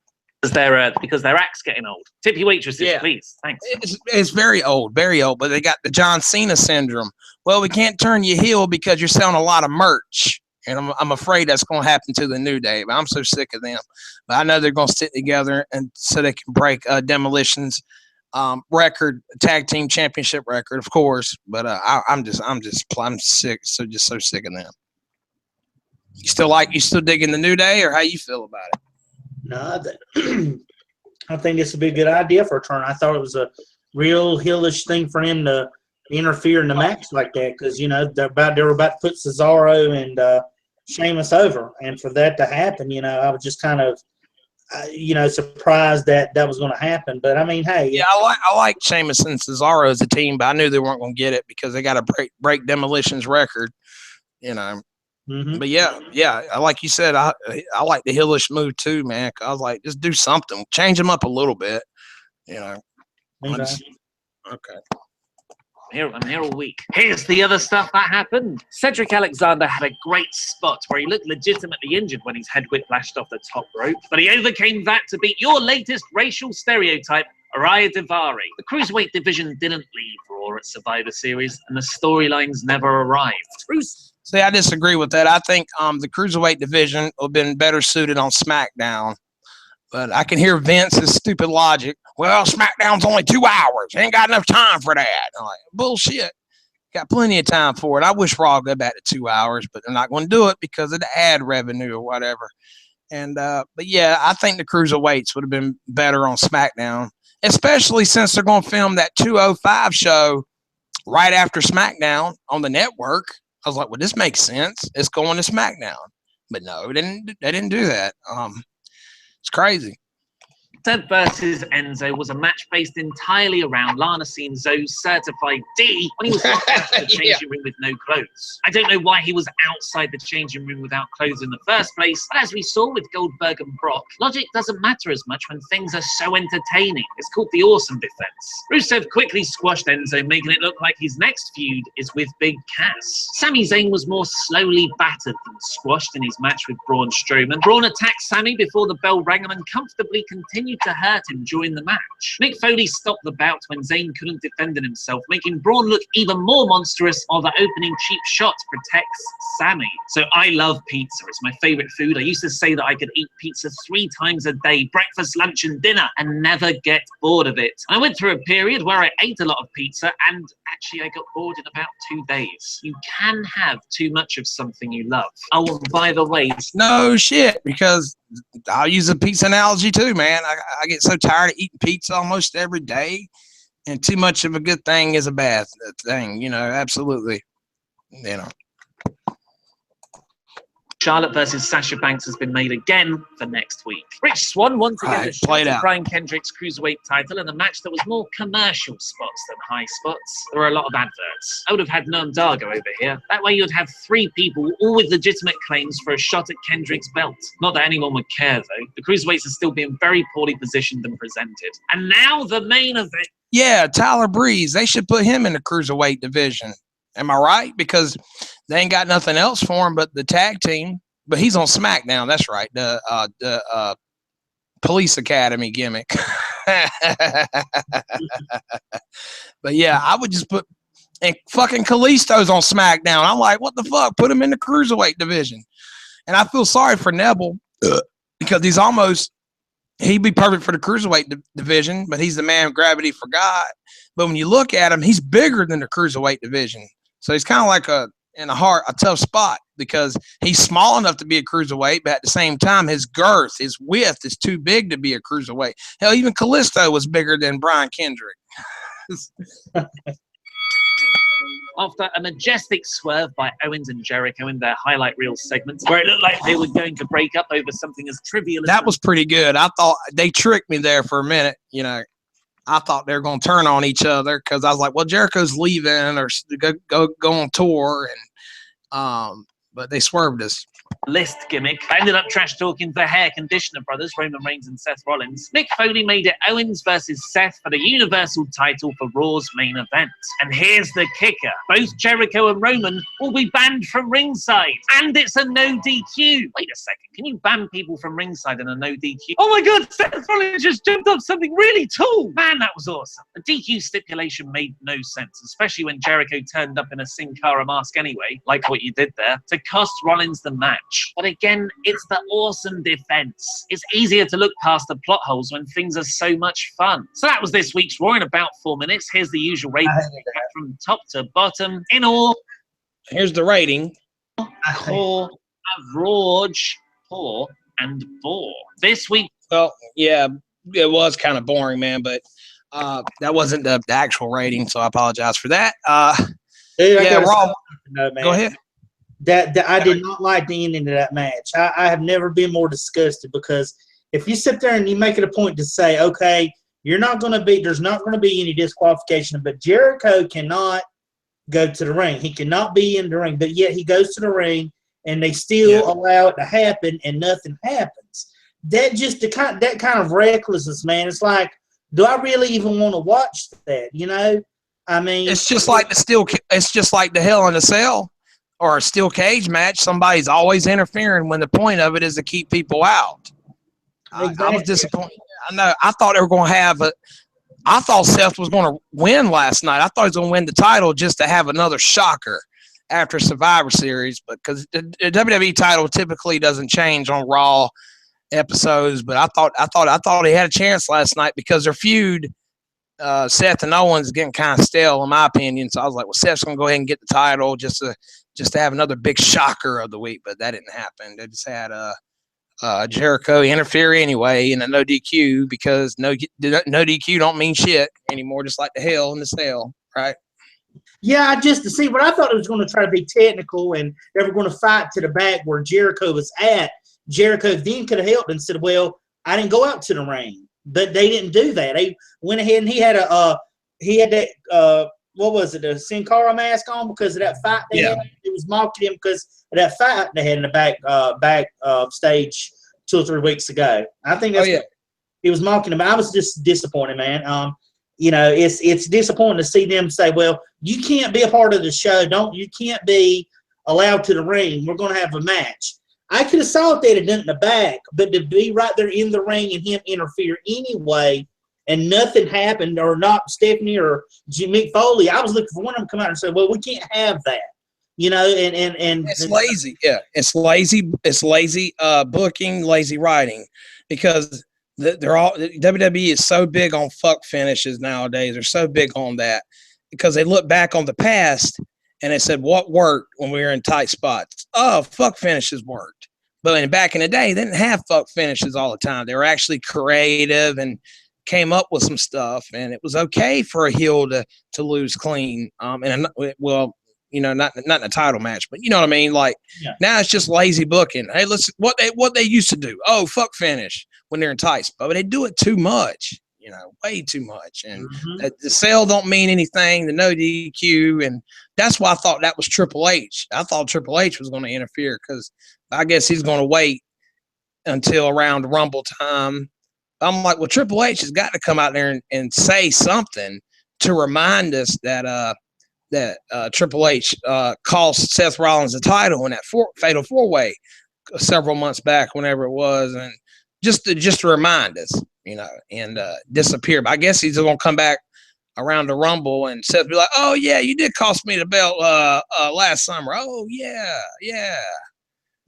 D: Because their act's getting old. Tip your waitresses, please. Thanks.
A: It's very old, but they got the John Cena syndrome. Well, we can't turn you heel because you're selling a lot of merch. And I'm afraid that's going to happen to the New Day. But I'm so sick of them. But I know they're going to stick together and so they can break Demolition's record, tag team championship record, of course. But I'm sick. So sick of them. You still digging the New Day, or how you feel about it?
B: No, I think this would be a good idea for a turn. I thought it was a real heelish thing for him to interfere in the match like that, because you know they were about to put Cesaro and Sheamus over, and for that to happen, you know, I was just kind of surprised that was going to happen. But I mean, hey,
A: yeah, I like Sheamus and Cesaro as a team, but I knew they weren't going to get it because they got to break Demolition's record, you know. Mm-hmm. But yeah, like you said, I like the heelish move too, man. I was like, just do something, change them up a little bit, you know. Okay.
D: I'm here all week. Here's the other stuff that happened. Cedric Alexander had a great spot where he looked legitimately injured when his head whiplashed off the top rope, but he overcame that to beat your latest racial stereotype, Araya Davari. The Cruiserweight division didn't leave Raw at Survivor Series, and the storylines never arrived.
A: See, I disagree with that. I think the Cruiserweight division would have been better suited on SmackDown. But I can hear Vince's stupid logic. Well, SmackDown's only 2 hours. Ain't got enough time for that. I'm like, bullshit. Got plenty of time for it. I wish Raw would go back to 2 hours, but they're not going to do it because of the ad revenue or whatever. And but yeah, I think the Cruiserweights would have been better on SmackDown, especially since they're going to film that 205 show right after SmackDown on the network. I was like, well, this makes sense. It's going to SmackDown. But no, they didn't do that. It's crazy.
D: Seth versus Enzo was a match based entirely around Lana seeing Zoe's certified D when he was locked out of the changing room with no clothes. I don't know why he was outside the changing room without clothes in the first place, but as we saw with Goldberg and Brock, logic doesn't matter as much when things are so entertaining. It's called the awesome defense. Rusev quickly squashed Enzo, making it look like his next feud is with Big Cass. Sami Zayn was more slowly battered than squashed in his match with Braun Strowman. Braun attacked Sami before the bell rang and uncomfortably continued to hurt him during the match. Mick Foley stopped the bout when Zayn couldn't defend himself, making Braun look even more monstrous while the opening cheap shot protects Sami. So I love pizza. It's my favorite food. I used to say that I could eat pizza 3 times a day, breakfast, lunch, and dinner, and never get bored of it. I went through a period where I ate a lot of pizza, and actually I got bored in about 2 days. You can have too much of something you love. Oh, and by the way,
A: No shit, because I'll use a pizza analogy too, man. I get so tired of eating pizza almost every day, and too much of a good thing is a bad thing, you know, absolutely. You know.
D: Charlotte versus Sasha Banks has been made again for next week. Rich Swann once again has shot at Brian Kendrick's Cruiserweight title in a match that was more commercial spots than high spots. There were a lot of adverts. I would have had Noam Dargo over here. That way you'd have 3 people, all with legitimate claims for a shot at Kendrick's belt. Not that anyone would care, though. The Cruiserweights are still being very poorly positioned and presented. And now the main event.
A: Yeah, Tyler Breeze. They should put him in the Cruiserweight division. Am I right? Because they ain't got nothing else for him but the tag team. But he's on SmackDown. That's right. The Police Academy gimmick. But yeah, I would just put and fucking Kalisto's on SmackDown. I'm like, what the fuck? Put him in the Cruiserweight division. And I feel sorry for Neville because he'd be perfect for the Cruiserweight division, but he's the man Gravity forgot. But when you look at him, he's bigger than the Cruiserweight division. So he's kind of like a tough spot because he's small enough to be a cruiserweight, but at the same time, his girth, his width is too big to be a cruiserweight. Hell, even Kalisto was bigger than Brian Kendrick.
D: After a majestic swerve by Owens and Jericho in their highlight reel segments, where it looked like they were going to break up over something as trivial as
A: that was pretty good. I thought they tricked me there for a minute, you know. I thought they were going to turn on each other because I was like, well, Jericho's leaving or go on tour. But they swerved us.
D: List gimmick. I ended up trash talking the hair conditioner brothers, Roman Reigns and Seth Rollins. Mick Foley made it Owens versus Seth for the Universal title for Raw's main event. And here's the kicker. Both Jericho and Roman will be banned from ringside. And it's a no DQ. Wait a second. Can you ban people from ringside in a no DQ? Oh my God, Seth Rollins just jumped off something really tall. Man, that was awesome. The DQ stipulation made no sense, especially when Jericho turned up in a Sin Cara mask anyway, like what you did there, to cost Rollins the match. But again, it's the awesome defense. It's easier to look past the plot holes when things are so much fun. So that was this week's Raw in about 4 minutes. Here's the usual rating from top to bottom. In all,
A: here's the rating.
D: Core, average, poor, and bore. This week.
A: Well, yeah, it was kind of boring, man, but that wasn't the actual rating, so I apologize for that. Raw. Go ahead.
B: That I did not like the ending of that match. I have never been more disgusted because if you sit there and you make it a point to say, okay, there's not going to be any disqualification, but Jericho cannot go to the ring. He cannot be in the ring, but yet he goes to the ring and they still allow it to happen and nothing happens. That kind of recklessness, man. It's like, do I really even want to watch that? You know, I mean,
A: it's just like the Hell in a Cell or a steel cage match. Somebody's always interfering when the point of it is to keep people out. Exactly. I was disappointed. I know. I thought they were going to have I thought Seth was going to win last night. I thought he was going to win the title just to have another shocker after Survivor Series, because the WWE title typically doesn't change on Raw episodes. But I thought he had a chance last night because their feud, Seth and Owens, getting kind of stale in my opinion. So I was like, well, Seth's going to go ahead and get the title just to have another big shocker of the week. But that didn't happen. They just had Jericho interfere anyway in a no DQ, because no DQ don't mean shit anymore, just like the Hell in the Cell, right?
B: Yeah, I thought it was going to try to be technical and they were going to fight to the back where Jericho was at. Jericho then could have helped and said, well, I didn't go out to the ring. but they didn't do that. They went ahead and he had that what was it, a Sin Cara mask on because of that fight they had. It was mocking him because of that fight they had in the back stage 2 or 3 weeks ago. I think that's it was mocking him. I was just disappointed, man. It's disappointing to see them say, well, you can't be a part of the show. You can't be allowed to the ring. We're going to have a match. I could have saw if they'd have done it in the back, but to be right there in the ring and him interfere anyway, and nothing happened, or not Stephanie or Mick Foley, I was looking for one of them to come out and say, well, we can't have that. And
A: it's lazy. Yeah, it's lazy. It's lazy booking, lazy writing, because WWE is so big on fuck finishes nowadays. They're so big on that because they look back on the past and they said what worked when we were in tight spots. Oh, fuck finishes worked. But back in the day, they didn't have fuck finishes all the time. They were actually creative and came up with some stuff, and it was okay for a heel to lose clean. Not in a title match, but you know what I mean. Like now, it's just lazy booking. Hey, listen, what they used to do. Oh, fuck finish when they're in tights, but they do it too much. Way too much, and the sale don't mean anything. The no DQ, and that's why I thought that was Triple H. I thought Triple H was going to interfere because I guess he's going to wait until around Rumble time. I'm like, well, Triple H has got to come out there and say something to remind us that Triple H cost Seth Rollins the title in that fatal 4-way several months back, whenever it was, and just to remind us, and disappear. But I guess he's going to come back around the Rumble and Seth be like, oh yeah, you did cost me the belt last summer. Oh yeah.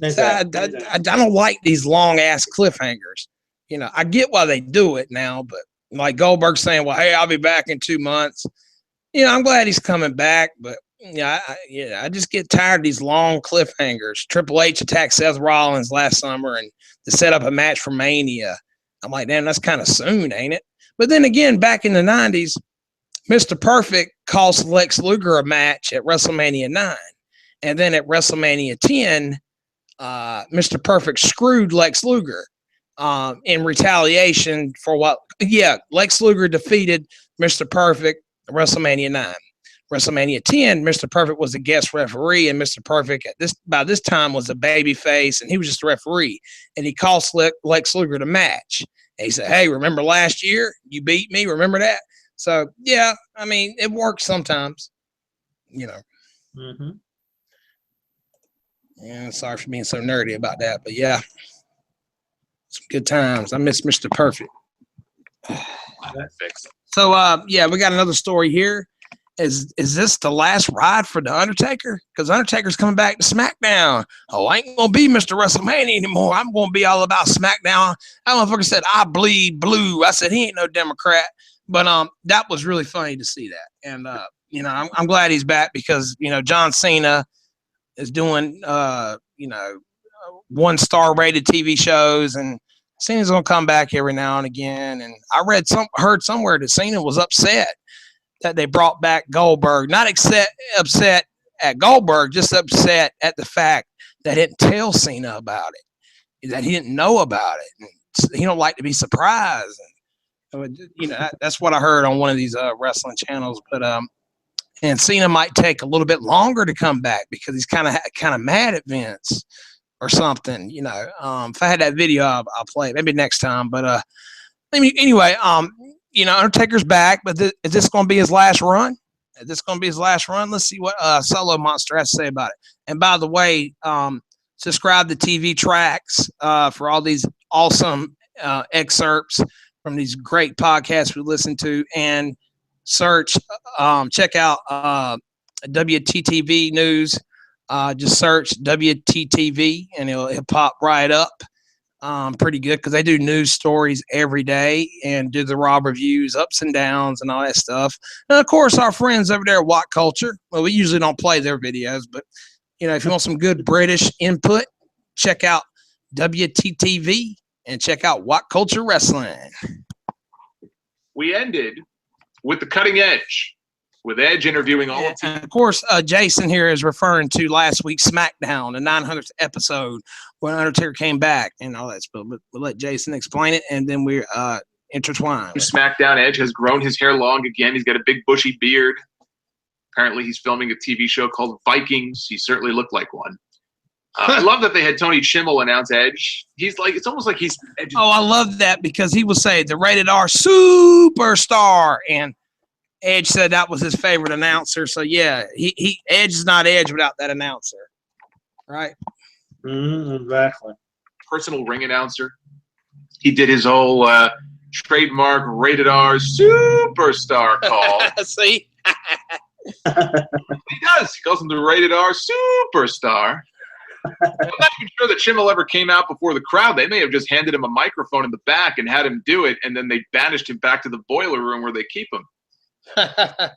A: I don't like these long ass cliffhangers. I get why they do it now, but like Goldberg saying, well, hey, I'll be back in 2 months. I'm glad he's coming back, but I just get tired of these long cliffhangers. Triple H attacked Seth Rollins last summer and to set up a match for Mania. I'm like, damn, that's kind of soon, ain't it? But then again, back in the 90s, Mr. Perfect cost Lex Luger a match at WrestleMania 9. And then at WrestleMania 10, Mr. Perfect screwed Lex Luger in retaliation for what? Yeah, Lex Luger defeated Mr. Perfect at WrestleMania 9. WrestleMania 10, Mr. Perfect was a guest referee, and Mr. Perfect by this time was a baby face, and he was just a referee. And he cost Lex Luger the match. And he said, hey, remember last year? You beat me. Remember that? So, yeah, I mean, it works sometimes,
B: Mm-hmm.
A: Yeah, sorry for being so nerdy about that, but yeah, some good times. I miss Mr. Perfect. So, we got another story here. Is this the last ride for the Undertaker? Because Undertaker's coming back to SmackDown. Oh, I ain't gonna be Mr. WrestleMania anymore. I'm gonna be all about SmackDown. That motherfucker said, I bleed blue. I said, he ain't no Democrat. But that was really funny to see that. And I'm glad he's back because John Cena is doing 1-star rated TV shows, and Cena's gonna come back every now and again. And I heard somewhere that Cena was upset that they brought back Goldberg. Not upset at Goldberg, just upset at the fact that he didn't tell Cena about it, that he didn't know about it. And he don't like to be surprised. And, that's what I heard on one of these wrestling channels. But and Cena might take a little bit longer to come back because he's kind of mad at Vince or something. If I had that video, I'll play it maybe next time. But anyway, Undertaker's back, but is this going to be his last run? Is this going to be his last run? Let's see what Solo Monster has to say about it. And by the way, subscribe to TV Tracks for all these awesome excerpts from these great podcasts we listen to, and check out WTTV News. Just search WTTV and it'll pop right up. Pretty good because they do news stories every day and do the Raw reviews, ups and downs, and all that stuff. And of course, our friends over there at What Culture. Well, we usually don't play their videos, but if you want some good British input, check out WTTV and check out What Culture Wrestling.
E: We ended with the cutting edge, with Edge interviewing all of
A: and of course, Jason here is referring to last week's SmackDown, the 900th episode, when Undertaker came back and all that stuff. But we'll let Jason explain it, and then we're intertwined.
E: SmackDown, Edge has grown his hair long again. He's got a big bushy beard. Apparently, he's filming a TV show called Vikings. He certainly looked like one. I love that they had Tony Schimmel announce Edge. He's like, it's almost like he's. Edge.
A: Oh, I love that because he would say the rated R superstar, and Edge said that was his favorite announcer. So yeah, Edge is not Edge without that announcer, right?
B: Exactly.
E: Personal ring announcer. He did his whole trademark rated R superstar call.
A: See,
E: he does. He calls him the rated R superstar. I'm not even sure that Schimmel ever came out before the crowd. They may have just handed him a microphone in the back and had him do it, and then they banished him back to the boiler room where they keep him.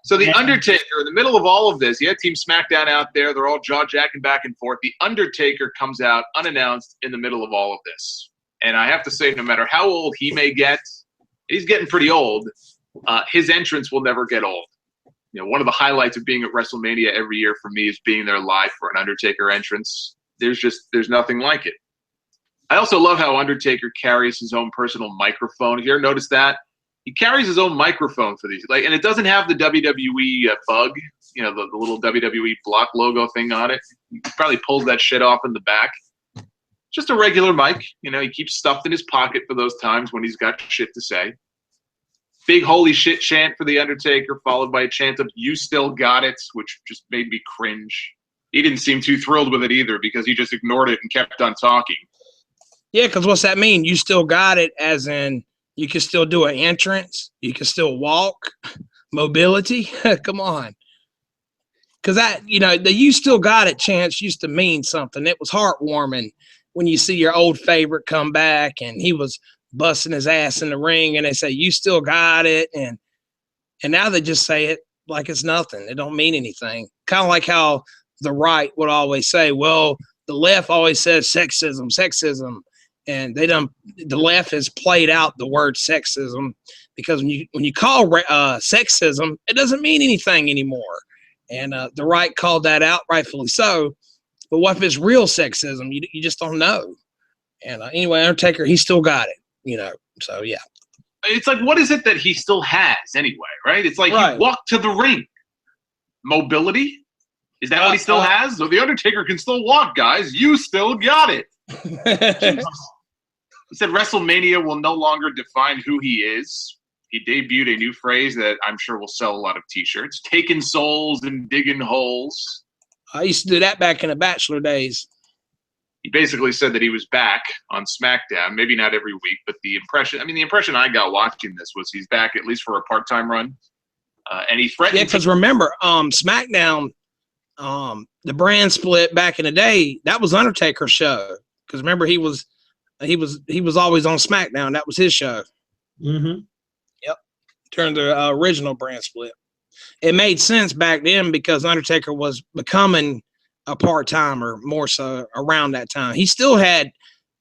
E: So the Undertaker, in the middle of all of this, you had Team SmackDown out there. They're all jaw-jacking back and forth. The Undertaker comes out unannounced in the middle of all of this. And I have to say, no matter how old he may get, he's getting pretty old, his entrance will never get old. You know, one of the highlights of being at WrestleMania every year for me is being there live for an Undertaker entrance. There's nothing like it. I also love how Undertaker carries his own personal microphone. Have you ever noticed that? He carries his own microphone for these, and it doesn't have the WWE bug, you know, the little WWE block logo thing on it. He probably pulls that shit off in the back. Just a regular mic, you know. He keeps stuffed in his pocket for those times when he's got shit to say. Big holy shit chant for the Undertaker, followed by a chant of "You still got it," which just made me cringe. He didn't seem too thrilled with it either because he just ignored it and kept on talking.
A: yeah, because what's that mean? You still got it, as in you can still do an entrance, you can still walk, mobility. Come on, because that, you know, the "you still got it" chants used to mean something. It was heartwarming when you see your old favorite come back and he was busting his ass in the ring, and they say "you still got it," and now they just say it like it's nothing. It don't mean anything. Kind of like how the right would always say, well, the left always says sexism, and the left has played out the word sexism because when you call sexism, it doesn't mean anything anymore, and the right called that out, rightfully so. But what if it's real sexism? You just don't know. And anyway, Undertaker, he still got it, you know. So yeah,
E: it's like, what is it that he still has anyway, right? It's like
A: Right.
E: He walked to the ring. Mobility? Is that what he still has? So the Undertaker can still walk, guys. You still got it. He said WrestleMania will no longer define who he is. He debuted a new phrase that I'm sure will sell a lot of T-shirts: taking souls and digging holes.
A: I used to do that back in the Bachelor days.
E: He basically said that he was back on SmackDown, maybe not every week, but the impression I got watching this was he's back at least for a part-time run. And he threatened.
A: Yeah, because remember, SmackDown, the brand split back in the day, that was Undertaker's show. Because remember, he was always on SmackDown. That was his show.
B: Mm-hmm.
A: Yep. During the original brand split. It made sense back then because Undertaker was becoming a part-timer more so around that time. He still had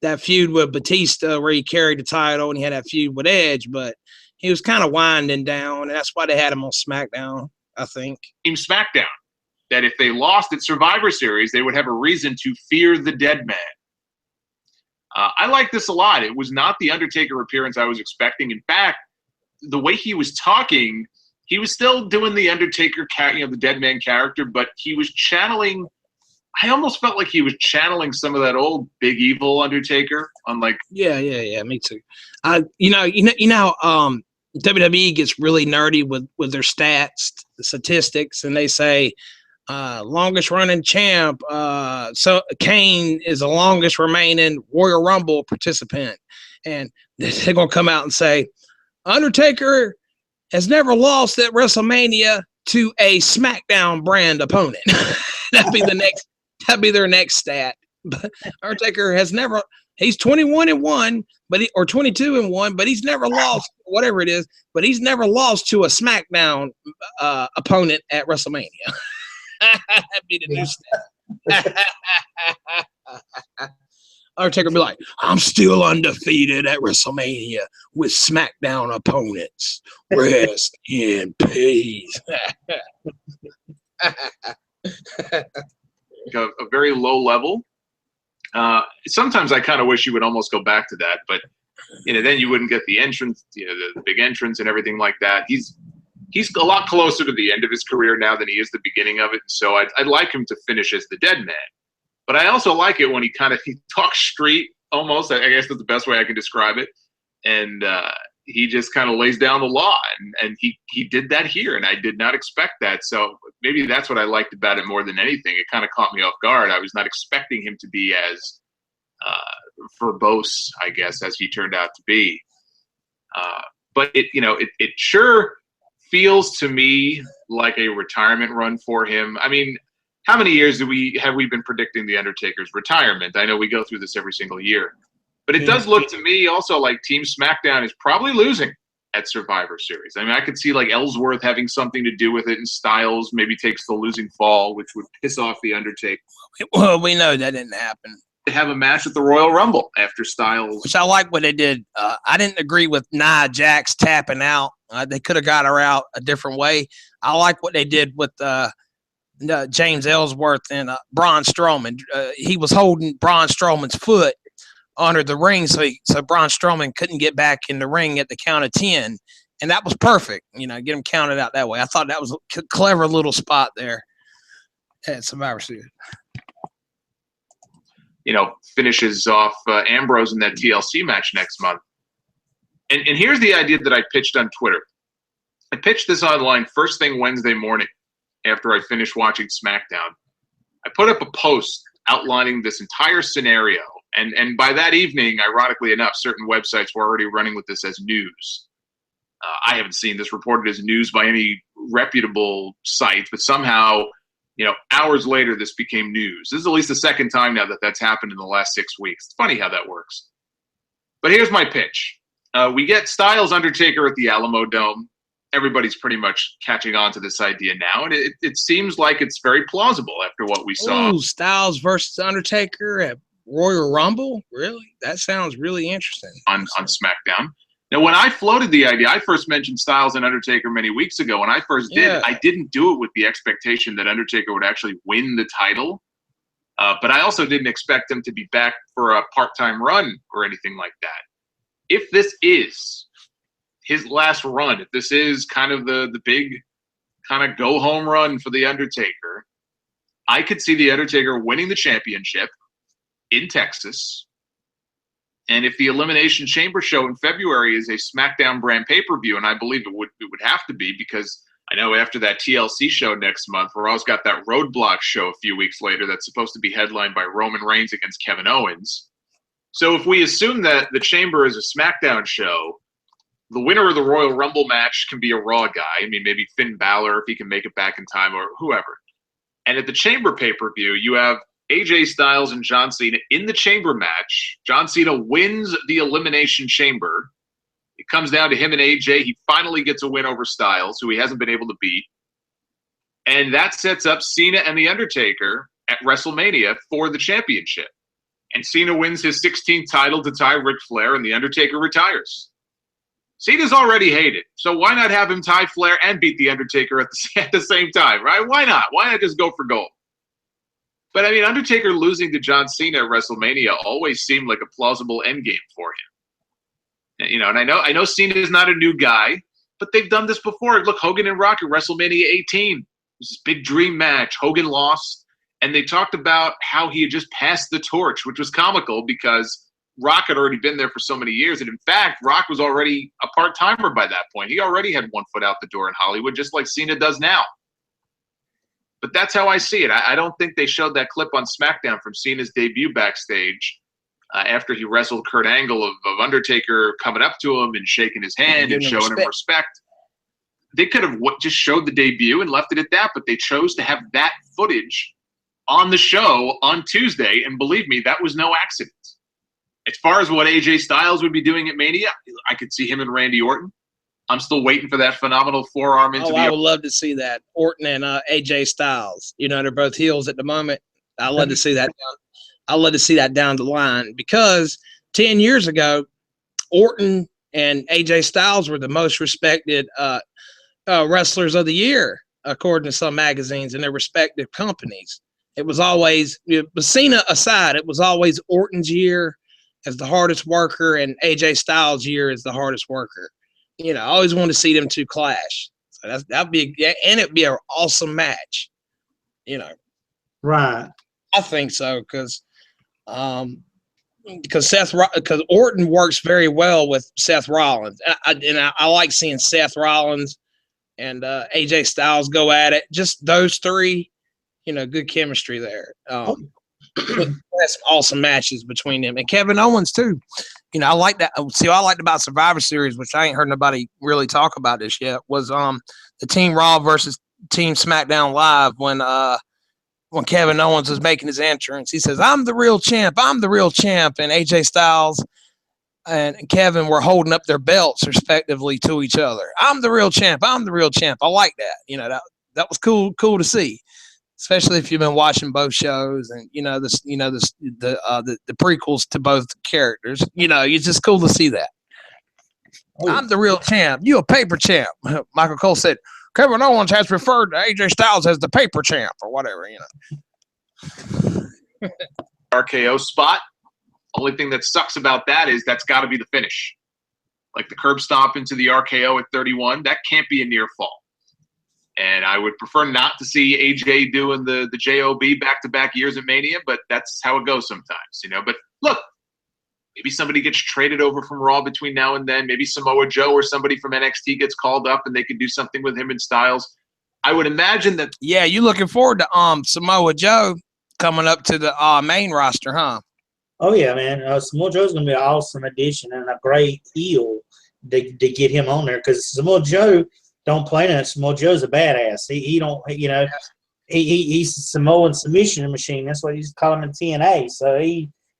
A: that feud with Batista where he carried the title, and he had that feud with Edge, but he was kind of winding down, and that's why they had him on SmackDown, I think.
E: Team SmackDown, that if they lost at Survivor Series, they would have a reason to fear the dead man. I like this a lot. It was not the Undertaker appearance I was expecting. In fact, the way he was talking, he was still doing the Undertaker, the dead man character, but he was channeling. I almost felt like he was channeling some of that old big evil Undertaker on like.
A: Yeah, me too. WWE gets really nerdy with their stats, the statistics, and they say longest running champ. So Kane is the longest remaining Royal Rumble participant, and they're gonna come out and say Undertaker has never lost at WrestleMania to a SmackDown brand opponent. That'd be their next stat. But Undertaker has never. He's 21-1, or 22-1, but he's never lost, whatever it is. But he's never lost to a SmackDown opponent at WrestleMania. That'd be the new stat. Undertaker be like, I'm still undefeated at WrestleMania with SmackDown opponents. Rest in peace.
E: A very low level. Sometimes I kind of wish you would almost go back to that, but then you wouldn't get the entrance, the big entrance and everything like that. He's a lot closer to the end of his career now than he is the beginning of it. So I'd like him to finish as the dead man. But I also like it when he talks street almost. I guess that's the best way I can describe it. And he just kind of lays down the law. And he did that here, and I did not expect that. So maybe that's what I liked about it more than anything. It kind of caught me off guard. I was not expecting him to be as verbose, I guess, as he turned out to be. But it sure feels to me like a retirement run for him. I mean, how many years have we been predicting the Undertaker's retirement? I know we go through this every single year, but it does look to me also like Team SmackDown is probably losing at Survivor Series. I mean, I could see like Ellsworth having something to do with it, and Styles maybe takes the losing fall, which would piss off the Undertaker.
A: Well, we know that didn't happen.
E: They have a match at the Royal Rumble after Styles.
A: Which I like what they did. I didn't agree with Nia Jax tapping out. They could have got her out a different way. I like what they did with James Ellsworth and Braun Strowman. He was holding Braun Strowman's foot under the ring, so Braun Strowman couldn't get back in the ring at the count of 10. And that was perfect. Get him counted out that way. I thought that was a clever little spot there at Survivor Series.
E: Finishes off Ambrose in that TLC match next month. And here's the idea that I pitched on Twitter. I pitched this online first thing Wednesday morning after I finished watching SmackDown. I put up a post outlining this entire scenario. And by that evening, ironically enough, certain websites were already running with this as news. I haven't seen this reported as news by any reputable site, but somehow hours later, this became news. This is at least the second time now that that's happened in the last 6 weeks. It's funny how that works. But here's my pitch. We get Styles Undertaker at the Alamo Dome. Everybody's pretty much catching on to this idea now, and it seems like it's very plausible after what we saw.
A: Ooh, Styles versus Undertaker at Royal Rumble? Really? That sounds really interesting.
E: On SmackDown. Now, when I floated the idea, I first mentioned Styles and Undertaker many weeks ago. When I first did, I didn't do it with the expectation that Undertaker would actually win the title. But I also didn't expect him to be back for a part-time run or anything like that. If this is his last run, if this is kind of the big kind of go-home run for The Undertaker, I could see The Undertaker winning the championship in Texas. And if the Elimination Chamber show in February is a SmackDown brand pay-per-view, and I believe it would have to be, because I know after that TLC show next month, Raw's got that Roadblock show a few weeks later that's supposed to be headlined by Roman Reigns against Kevin Owens. So if we assume that the Chamber is a SmackDown show, the winner of the Royal Rumble match can be a Raw guy. I mean, maybe Finn Balor if he can make it back in time, or whoever. And at the Chamber pay-per-view, you have AJ Styles and John Cena in the Chamber match. John Cena wins the Elimination Chamber. It comes down to him and AJ. He finally gets a win over Styles, who he hasn't been able to beat. And that sets up Cena and The Undertaker at WrestleMania for the championship. And Cena wins his 16th title to tie Ric Flair, and The Undertaker retires. Cena's already hated, so why not have him tie Flair and beat The Undertaker at the same time, right? Why not? Why not just go for gold? But, I mean, Undertaker losing to John Cena at WrestleMania always seemed like a plausible endgame for him. And I know Cena is not a new guy, but they've done this before. Look, Hogan and Rock at WrestleMania 18. It was this big dream match. Hogan lost, and they talked about how he had just passed the torch, which was comical because Rock had already been there for so many years. And, in fact, Rock was already a part-timer by that point. He already had one foot out the door in Hollywood, just like Cena does now. But that's how I see it. I don't think they showed that clip on SmackDown from Cena's debut backstage after he wrestled Kurt Angle of Undertaker coming up to him and shaking his hand and showing him respect. They could have just showed the debut and left it at that, but they chose to have that footage on the show on Tuesday, and believe me, that was no accident. As far as what AJ Styles would be doing at Mania, I could see him and Randy Orton. I'm still waiting for that phenomenal forearm into the.
A: I would love to see that. Orton and AJ Styles. They're both heels at the moment. I'd love to see that. I'd love to see that down the line, because 10 years ago, Orton and AJ Styles were the most respected wrestlers of the year, according to some magazines and their respective companies. It was always, Cena aside, it was always Orton's year as the hardest worker and AJ Styles' year as the hardest worker. You know, I always want to see them two clash. So that'd be and it'd be an awesome match. You know,
B: Right.
A: I think so because Orton works very well with Seth Rollins, and I like seeing Seth Rollins and AJ Styles go at it. Just those three, you know, good chemistry there. That's awesome matches between them and Kevin Owens too. You know, I like that. See, what I liked about Survivor Series, which I ain't heard nobody really talk about this yet, was the Team Raw versus Team SmackDown Live when Kevin Owens was making his entrance. He says, "I'm the real champ. I'm the real champ," and AJ Styles and Kevin were holding up their belts respectively to each other. "I'm the real champ. I'm the real champ." I like that. You know, that was cool to see. Especially if you've been watching both shows and the prequels to both characters, you know, it's just cool to see that. Oh. "I'm the real champ. You a paper champ." Michael Cole said, "Kevin Owens has referred to AJ Styles as the paper champ," or whatever, you know.
E: RKO spot. Only thing that sucks about that is that's got to be the finish. Like the curb stomp into the RKO at 31, that can't be a near fall. And I would prefer not to see AJ doing the JOB back-to-back years at Mania, but that's how it goes sometimes, you know. But look, maybe somebody gets traded over from Raw between now and then. Maybe Samoa Joe or somebody from NXT gets called up and they could do something with him and Styles. I would imagine that.
A: Yeah, you looking forward to Samoa Joe coming up to the main roster, huh?
B: Oh yeah, man. Samoa Joe's gonna be an awesome addition and a great heel to get him on there because Samoa Joe don't play that. Samoa Joe's a badass. He don't, you know, he's a Samoan submission machine. That's what he's calling him in TNA. So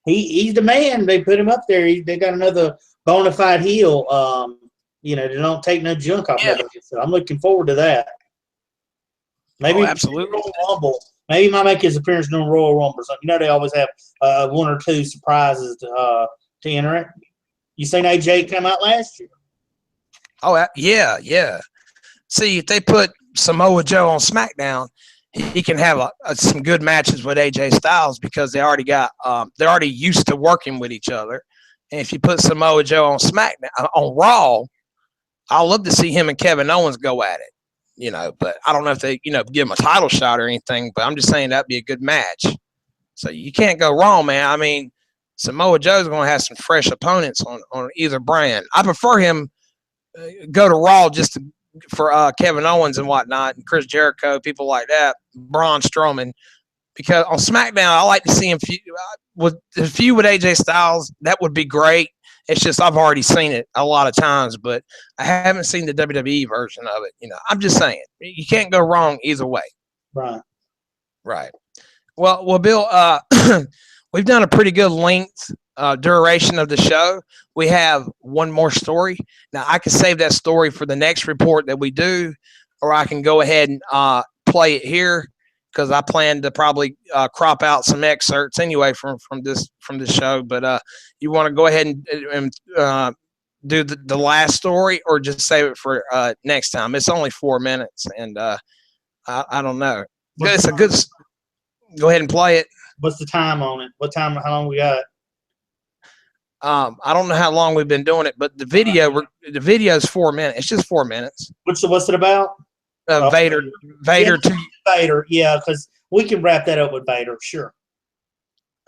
B: he's the man. They put him up there. They got another bona fide heel. You know, they don't take no junk off of it. So I'm looking forward to that. Maybe
A: absolutely.
B: Royal Rumble. Maybe he might make his appearance during Royal Rumble or something. You know, they always have one or two surprises to enter it. You seen AJ come out last year?
A: Oh yeah. See, if they put Samoa Joe on SmackDown, he can have some good matches with AJ Styles because they're already used to working with each other. And if you put Samoa Joe on SmackDown on Raw, I'd love to see him and Kevin Owens go at it. You know, but I don't know if they, you know, give him a title shot or anything. But I'm just saying that'd be a good match. So you can't go wrong, man. I mean, Samoa Joe's going to have some fresh opponents on either brand. I prefer him go to Raw just for Kevin Owens and whatnot, and Chris Jericho, people like that, Braun Strowman, because on SmackDown, I like to see him with AJ Styles. That would be great. It's just I've already seen it a lot of times, but I haven't seen the WWE version of it. You know, I'm just saying you can't go wrong either way. Right. Well, Bill, we've done a pretty good length duration of the show. We have one more story. Now, I can save that story for the next report that we do, or I can go ahead and play it here because I plan to probably crop out some excerpts anyway from this show. But you want to go ahead and do the last story, or just save it for next time? It's only 4 minutes, and I don't know. It's a good. Go ahead and play it.
B: What's the time on it? What time? How long we got?
A: I don't know how long we've been doing it, but the video is 4 minutes. It's just 4 minutes.
B: What's it about?
A: Vader.
B: Vader. Yeah, because we can wrap that up with Vader. Sure.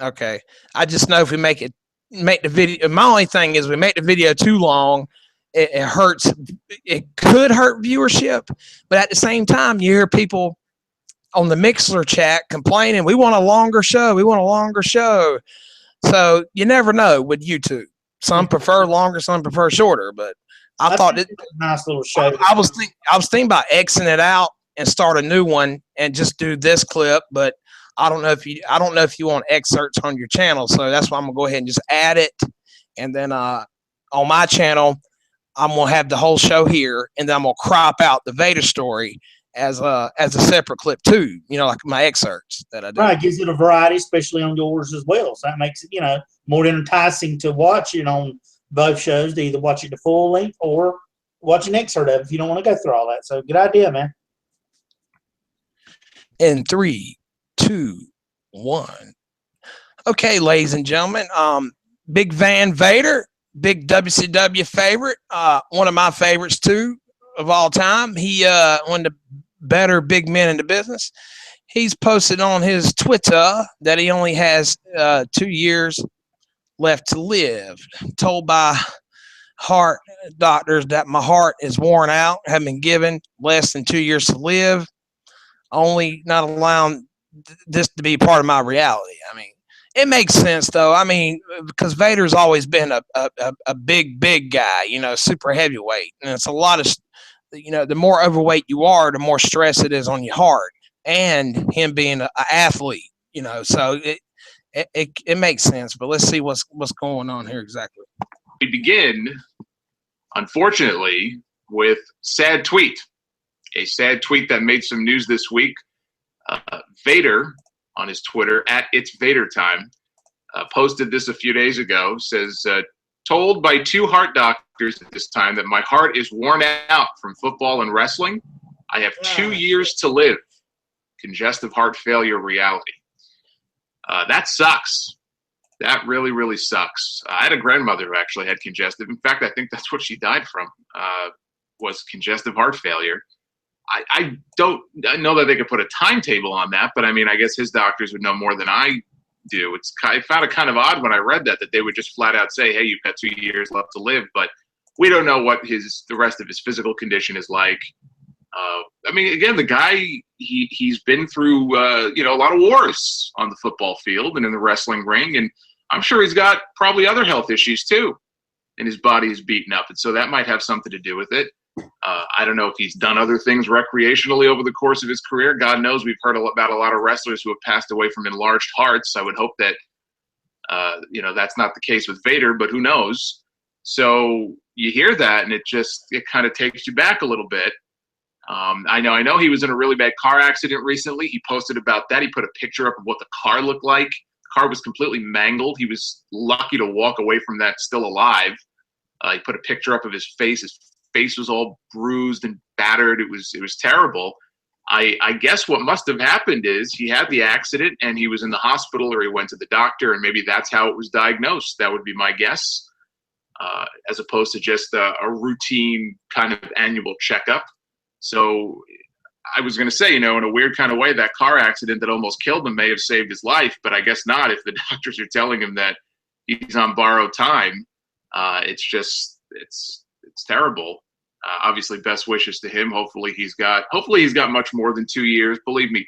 A: Okay. I just know if we make the video. My only thing is we make the video too long. It hurts. It could hurt viewership, but at the same time, you hear people on the Mixler chat complaining, we want a longer show. So you never know with YouTube. Some prefer longer, some prefer shorter. But I thought it
B: was a nice little show.
A: I was thinking about Xing it out and start a new one and just do this clip. But I don't know if you want excerpts on your channel. So that's why I'm gonna go ahead and just add it. And then on my channel, I'm gonna have the whole show here, and then I'm gonna crop out the Vader story as a separate clip too, you know, like my excerpts that I do.
B: Right, gives it a variety, especially on yours as well. So that makes it, you know, more enticing to watch it on both shows, to either watch it to full length or watch an excerpt of it if you don't want to go through all that. So good idea, man.
A: In 3, 2, 1. Okay, ladies and gentlemen, Big Van Vader, big WCW favorite, one of my favorites too of all time. He one of the better big men in the business. He's posted on his Twitter that he only has 2 years left to live. Told by heart doctors that my heart is worn out, have been given less than 2 years to live, only not allowing this to be part of my reality. I mean, it makes sense though. I mean, because Vader's always been a big guy, you know, super heavyweight, and it's a lot of, you know, the more overweight you are, the more stress it is on your heart, and him being an athlete, you know, so it makes sense. But let's see what's going on here exactly.
E: We begin, unfortunately, with sad tweet. A sad tweet that made some news this week. Vader on his Twitter at It's Vader Time posted this a few days ago. Says, told by 2 heart doctors at this time that my heart is worn out from football and wrestling. I have 2 years to live. Congestive heart failure reality. That sucks. That really, really sucks. I had a grandmother who actually had congestive. In fact, I think that's what she died from, was congestive heart failure. I don't know that they could put a timetable on that, but I mean, I guess his doctors would know more than I do. I found it kind of odd when I read that they would just flat out say, hey, you've got 2 years left to live, but we don't know what the rest of his physical condition is like. I mean, again, the guy, he's been through, you know, a lot of wars on the football field and in the wrestling ring, and I'm sure he's got probably other health issues too, and his body is beaten up, and so that might have something to do with it. I don't know if he's done other things recreationally over the course of his career. God knows we've heard about a lot of wrestlers who have passed away from enlarged hearts. I would hope that, you know, that's not the case with Vader, but who knows? So you hear that, and it kind of takes you back a little bit. I know he was in a really bad car accident recently. He posted about that. He put a picture up of what the car looked like. The car was completely mangled. He was lucky to walk away from that still alive. He put a picture up of his face. His face was all bruised and battered. It was terrible. I guess what must have happened is he had the accident and he was in the hospital, or he went to the doctor, and maybe that's how it was diagnosed. That would be my guess, as opposed to just a routine kind of annual checkup. So I was going to say, you know, in a weird kind of way, that car accident that almost killed him may have saved his life, but I guess not if the doctors are telling him that he's on borrowed time. It's terrible. Obviously, best wishes to him. Hopefully he's got much more than 2 years. Believe me,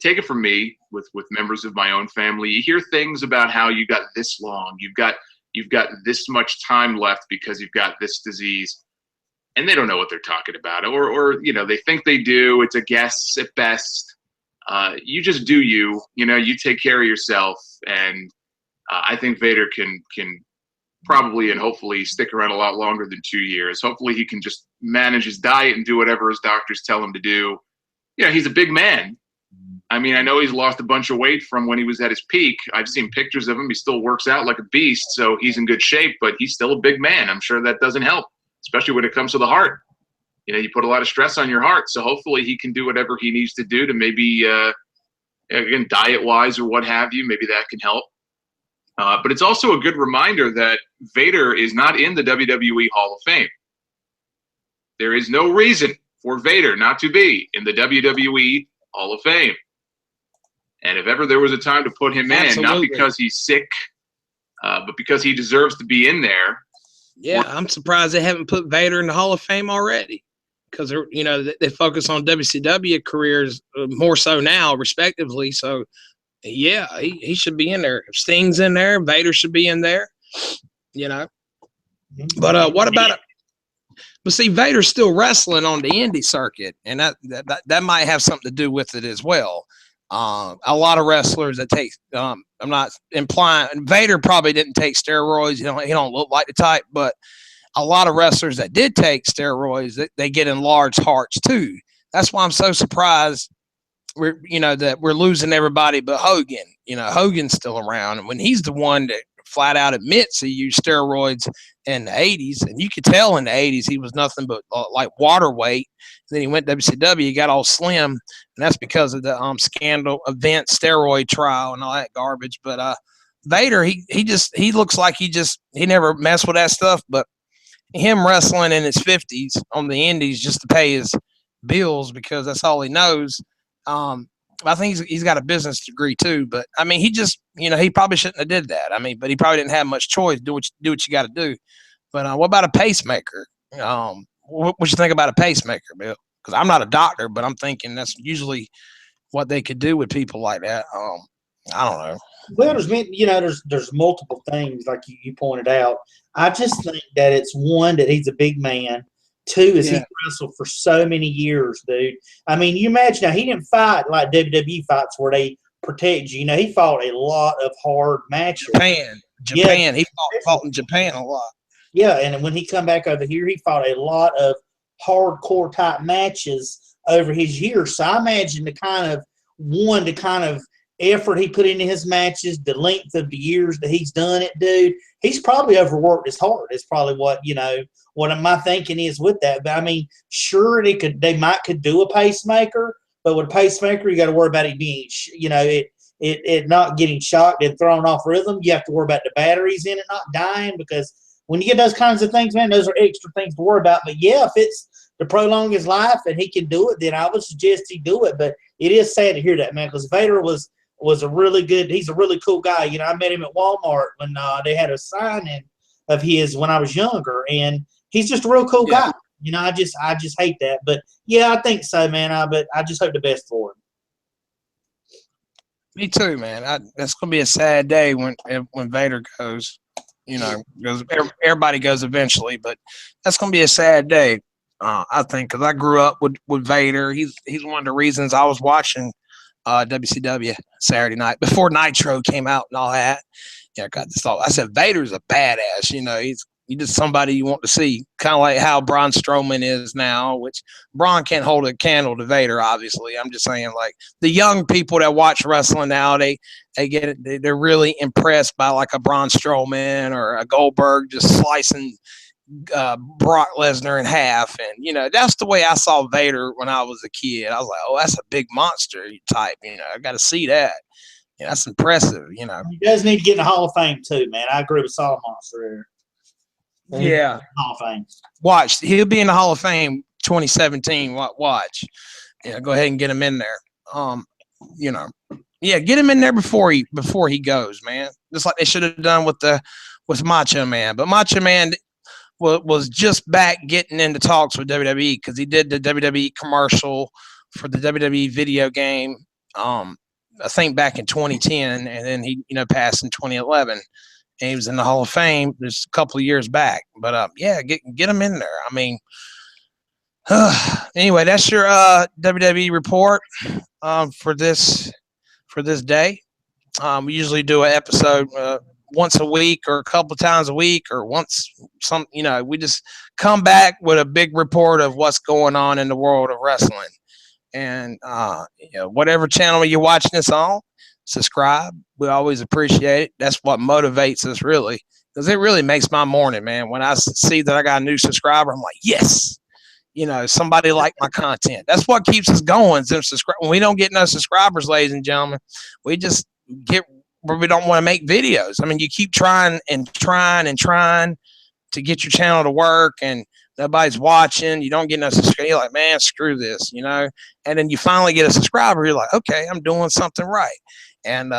E: take it from me with members of my own family. You hear things about how you got this long, you've got this much time left because you've got this disease, and they don't know what they're talking about, or you know, they think they do. It's a guess at best. You just do you. You know, you take care of yourself, and I think Vader can probably and hopefully stick around a lot longer than 2 years. Hopefully he can just manage his diet and do whatever his doctors tell him to do. Yeah, he's a big man. I mean, I know he's lost a bunch of weight from when he was at his peak. I've seen pictures of him. He still works out like a beast, so he's in good shape, but he's still a big man. I'm sure that doesn't help, especially when it comes to the heart. You know, you put a lot of stress on your heart, so hopefully he can do whatever he needs to do to maybe, again, diet-wise or what have you, maybe that can help. But it's also a good reminder that Vader is not in the WWE Hall of Fame. There is no reason for Vader not to be in the WWE Hall of Fame. And if ever there was a time to put him in, not because he's sick, but because he deserves to be in there.
A: Yeah, I'm surprised they haven't put Vader in the Hall of Fame already, because you know they focus on WCW careers more so now, respectively. So. Yeah, he should be in there. If Sting's in there, Vader should be in there, you know. But what about it? But see, Vader's still wrestling on the indie circuit, and that might have something to do with it as well. A lot of wrestlers that take I'm not implying Vader probably didn't take steroids. He don't look like the type, but a lot of wrestlers that did take steroids, they get enlarged hearts too. That's why I'm so surprised. That we're losing everybody but Hogan. You know, Hogan's still around, and when he's the one that flat out admits he used steroids in the 80s, and you could tell in the 80s he was nothing but like water weight. And then he went to WCW, he got all slim, and that's because of the scandal event steroid trial and all that garbage. But Vader, he looks like he never messed with that stuff, but him wrestling in his 50s on the indies just to pay his bills because that's all he knows. I think he's got a business degree too, but I mean, he just, he probably shouldn't have did that. I mean, but he probably didn't have much choice. Do what you got to do. But what about a pacemaker? What you think about a pacemaker, Bill? Because I'm not a doctor, but I'm thinking that's usually what they could do with people like that. I don't know.
B: Well, there's multiple things like you pointed out. I just think that it's one that he's a big man. Two is he wrestled for so many years, dude. I mean, you imagine now he didn't fight like WWE fights where they protect you. He fought a lot of hard matches.
A: Japan. Yeah, he fought in Japan a lot.
B: Yeah, and when he come back over here, he fought a lot of hardcore type matches over his years. So I imagine the kind of effort he put into his matches, the length of the years that he's done it, dude, he's probably overworked his heart. It's probably what my thinking is with that. But I mean, sure, they could do a pacemaker, but with a pacemaker, you got to worry about it being, it not getting shocked and thrown off rhythm. You have to worry about the batteries in it not dying, because when you get those kinds of things, man, those are extra things to worry about. But yeah, if it's to prolong his life and he can do it, then I would suggest he do it. But it is sad to hear that, man, because Vader was a really good, he's a really cool guy. I met him at Walmart when they had a signing of his when I was younger, and he's just a real cool guy. I just hate that. But yeah, I think so, man. But I just hope the best for him.
A: Me too, man. That's gonna be a sad day when Vader goes. Because everybody goes eventually, but that's gonna be a sad day. I think, because I grew up with Vader. He's one of the reasons I was watching WCW Saturday night before Nitro came out and all that. I got this thought. I said Vader's a badass. He's just somebody you want to see, kind of like how Braun Strowman is now. Which Braun can't hold a candle to Vader, obviously. I'm just saying, like, the young people that watch wrestling now, they get it. They're really impressed by like a Braun Strowman or a Goldberg just slicing Brock Lesnar in half. And that's the way I saw Vader when I was a kid. I was like, oh, that's a big monster type. I got to see that. That's impressive. He
B: does need to get in the Hall of Fame too, man. I agree with Solid Monster there.
A: Yeah,
B: Hall of Fame.
A: Watch, he'll be in the Hall of Fame 2017. Watch, go ahead and get him in there. Get him in there before he goes, man. Just like they should have done with Macho Man. But Macho Man was just back getting into talks with WWE because he did the WWE commercial for the WWE video game. I think back in 2010, and then he passed in 2011. And he was in the Hall of Fame just a couple of years back. But get him in there. I mean, anyway, that's your WWE report for this day. We usually do an episode once a week or a couple of times a week or we just come back with a big report of what's going on in the world of wrestling. And whatever channel you're watching this on, subscribe. We always appreciate it. That's what motivates us, really, because it really makes my morning, man. When I see that I got a new subscriber, I'm like, yes, somebody liked my content. That's what keeps us going. When we don't get no subscribers, ladies and gentlemen, we just get where we don't want to make videos. I mean, you keep trying and trying and trying to get your channel to work, and nobody's watching. You don't get no subscriber. You're like, man, screw this, And then you finally get a subscriber. You're like, okay, I'm doing something right. And,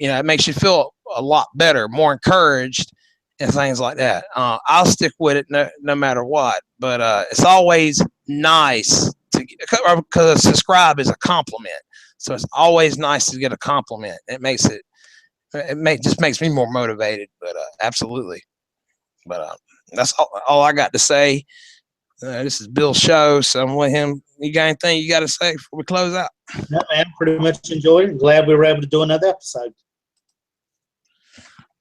A: it makes you feel a lot better, more encouraged, and things like that. I'll stick with it no matter what. But it's always nice because subscribe is a compliment. So it's always nice to get a compliment. It just makes me more motivated. But absolutely. But that's all I got to say. This is Bill's show, so I'm with him. You got anything you got to say before we close out?
B: No, man, pretty much enjoyed it. I'm glad we were able to do another episode.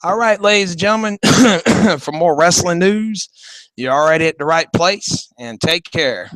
A: All right, ladies and gentlemen, for more wrestling news, you're already at the right place, and take care.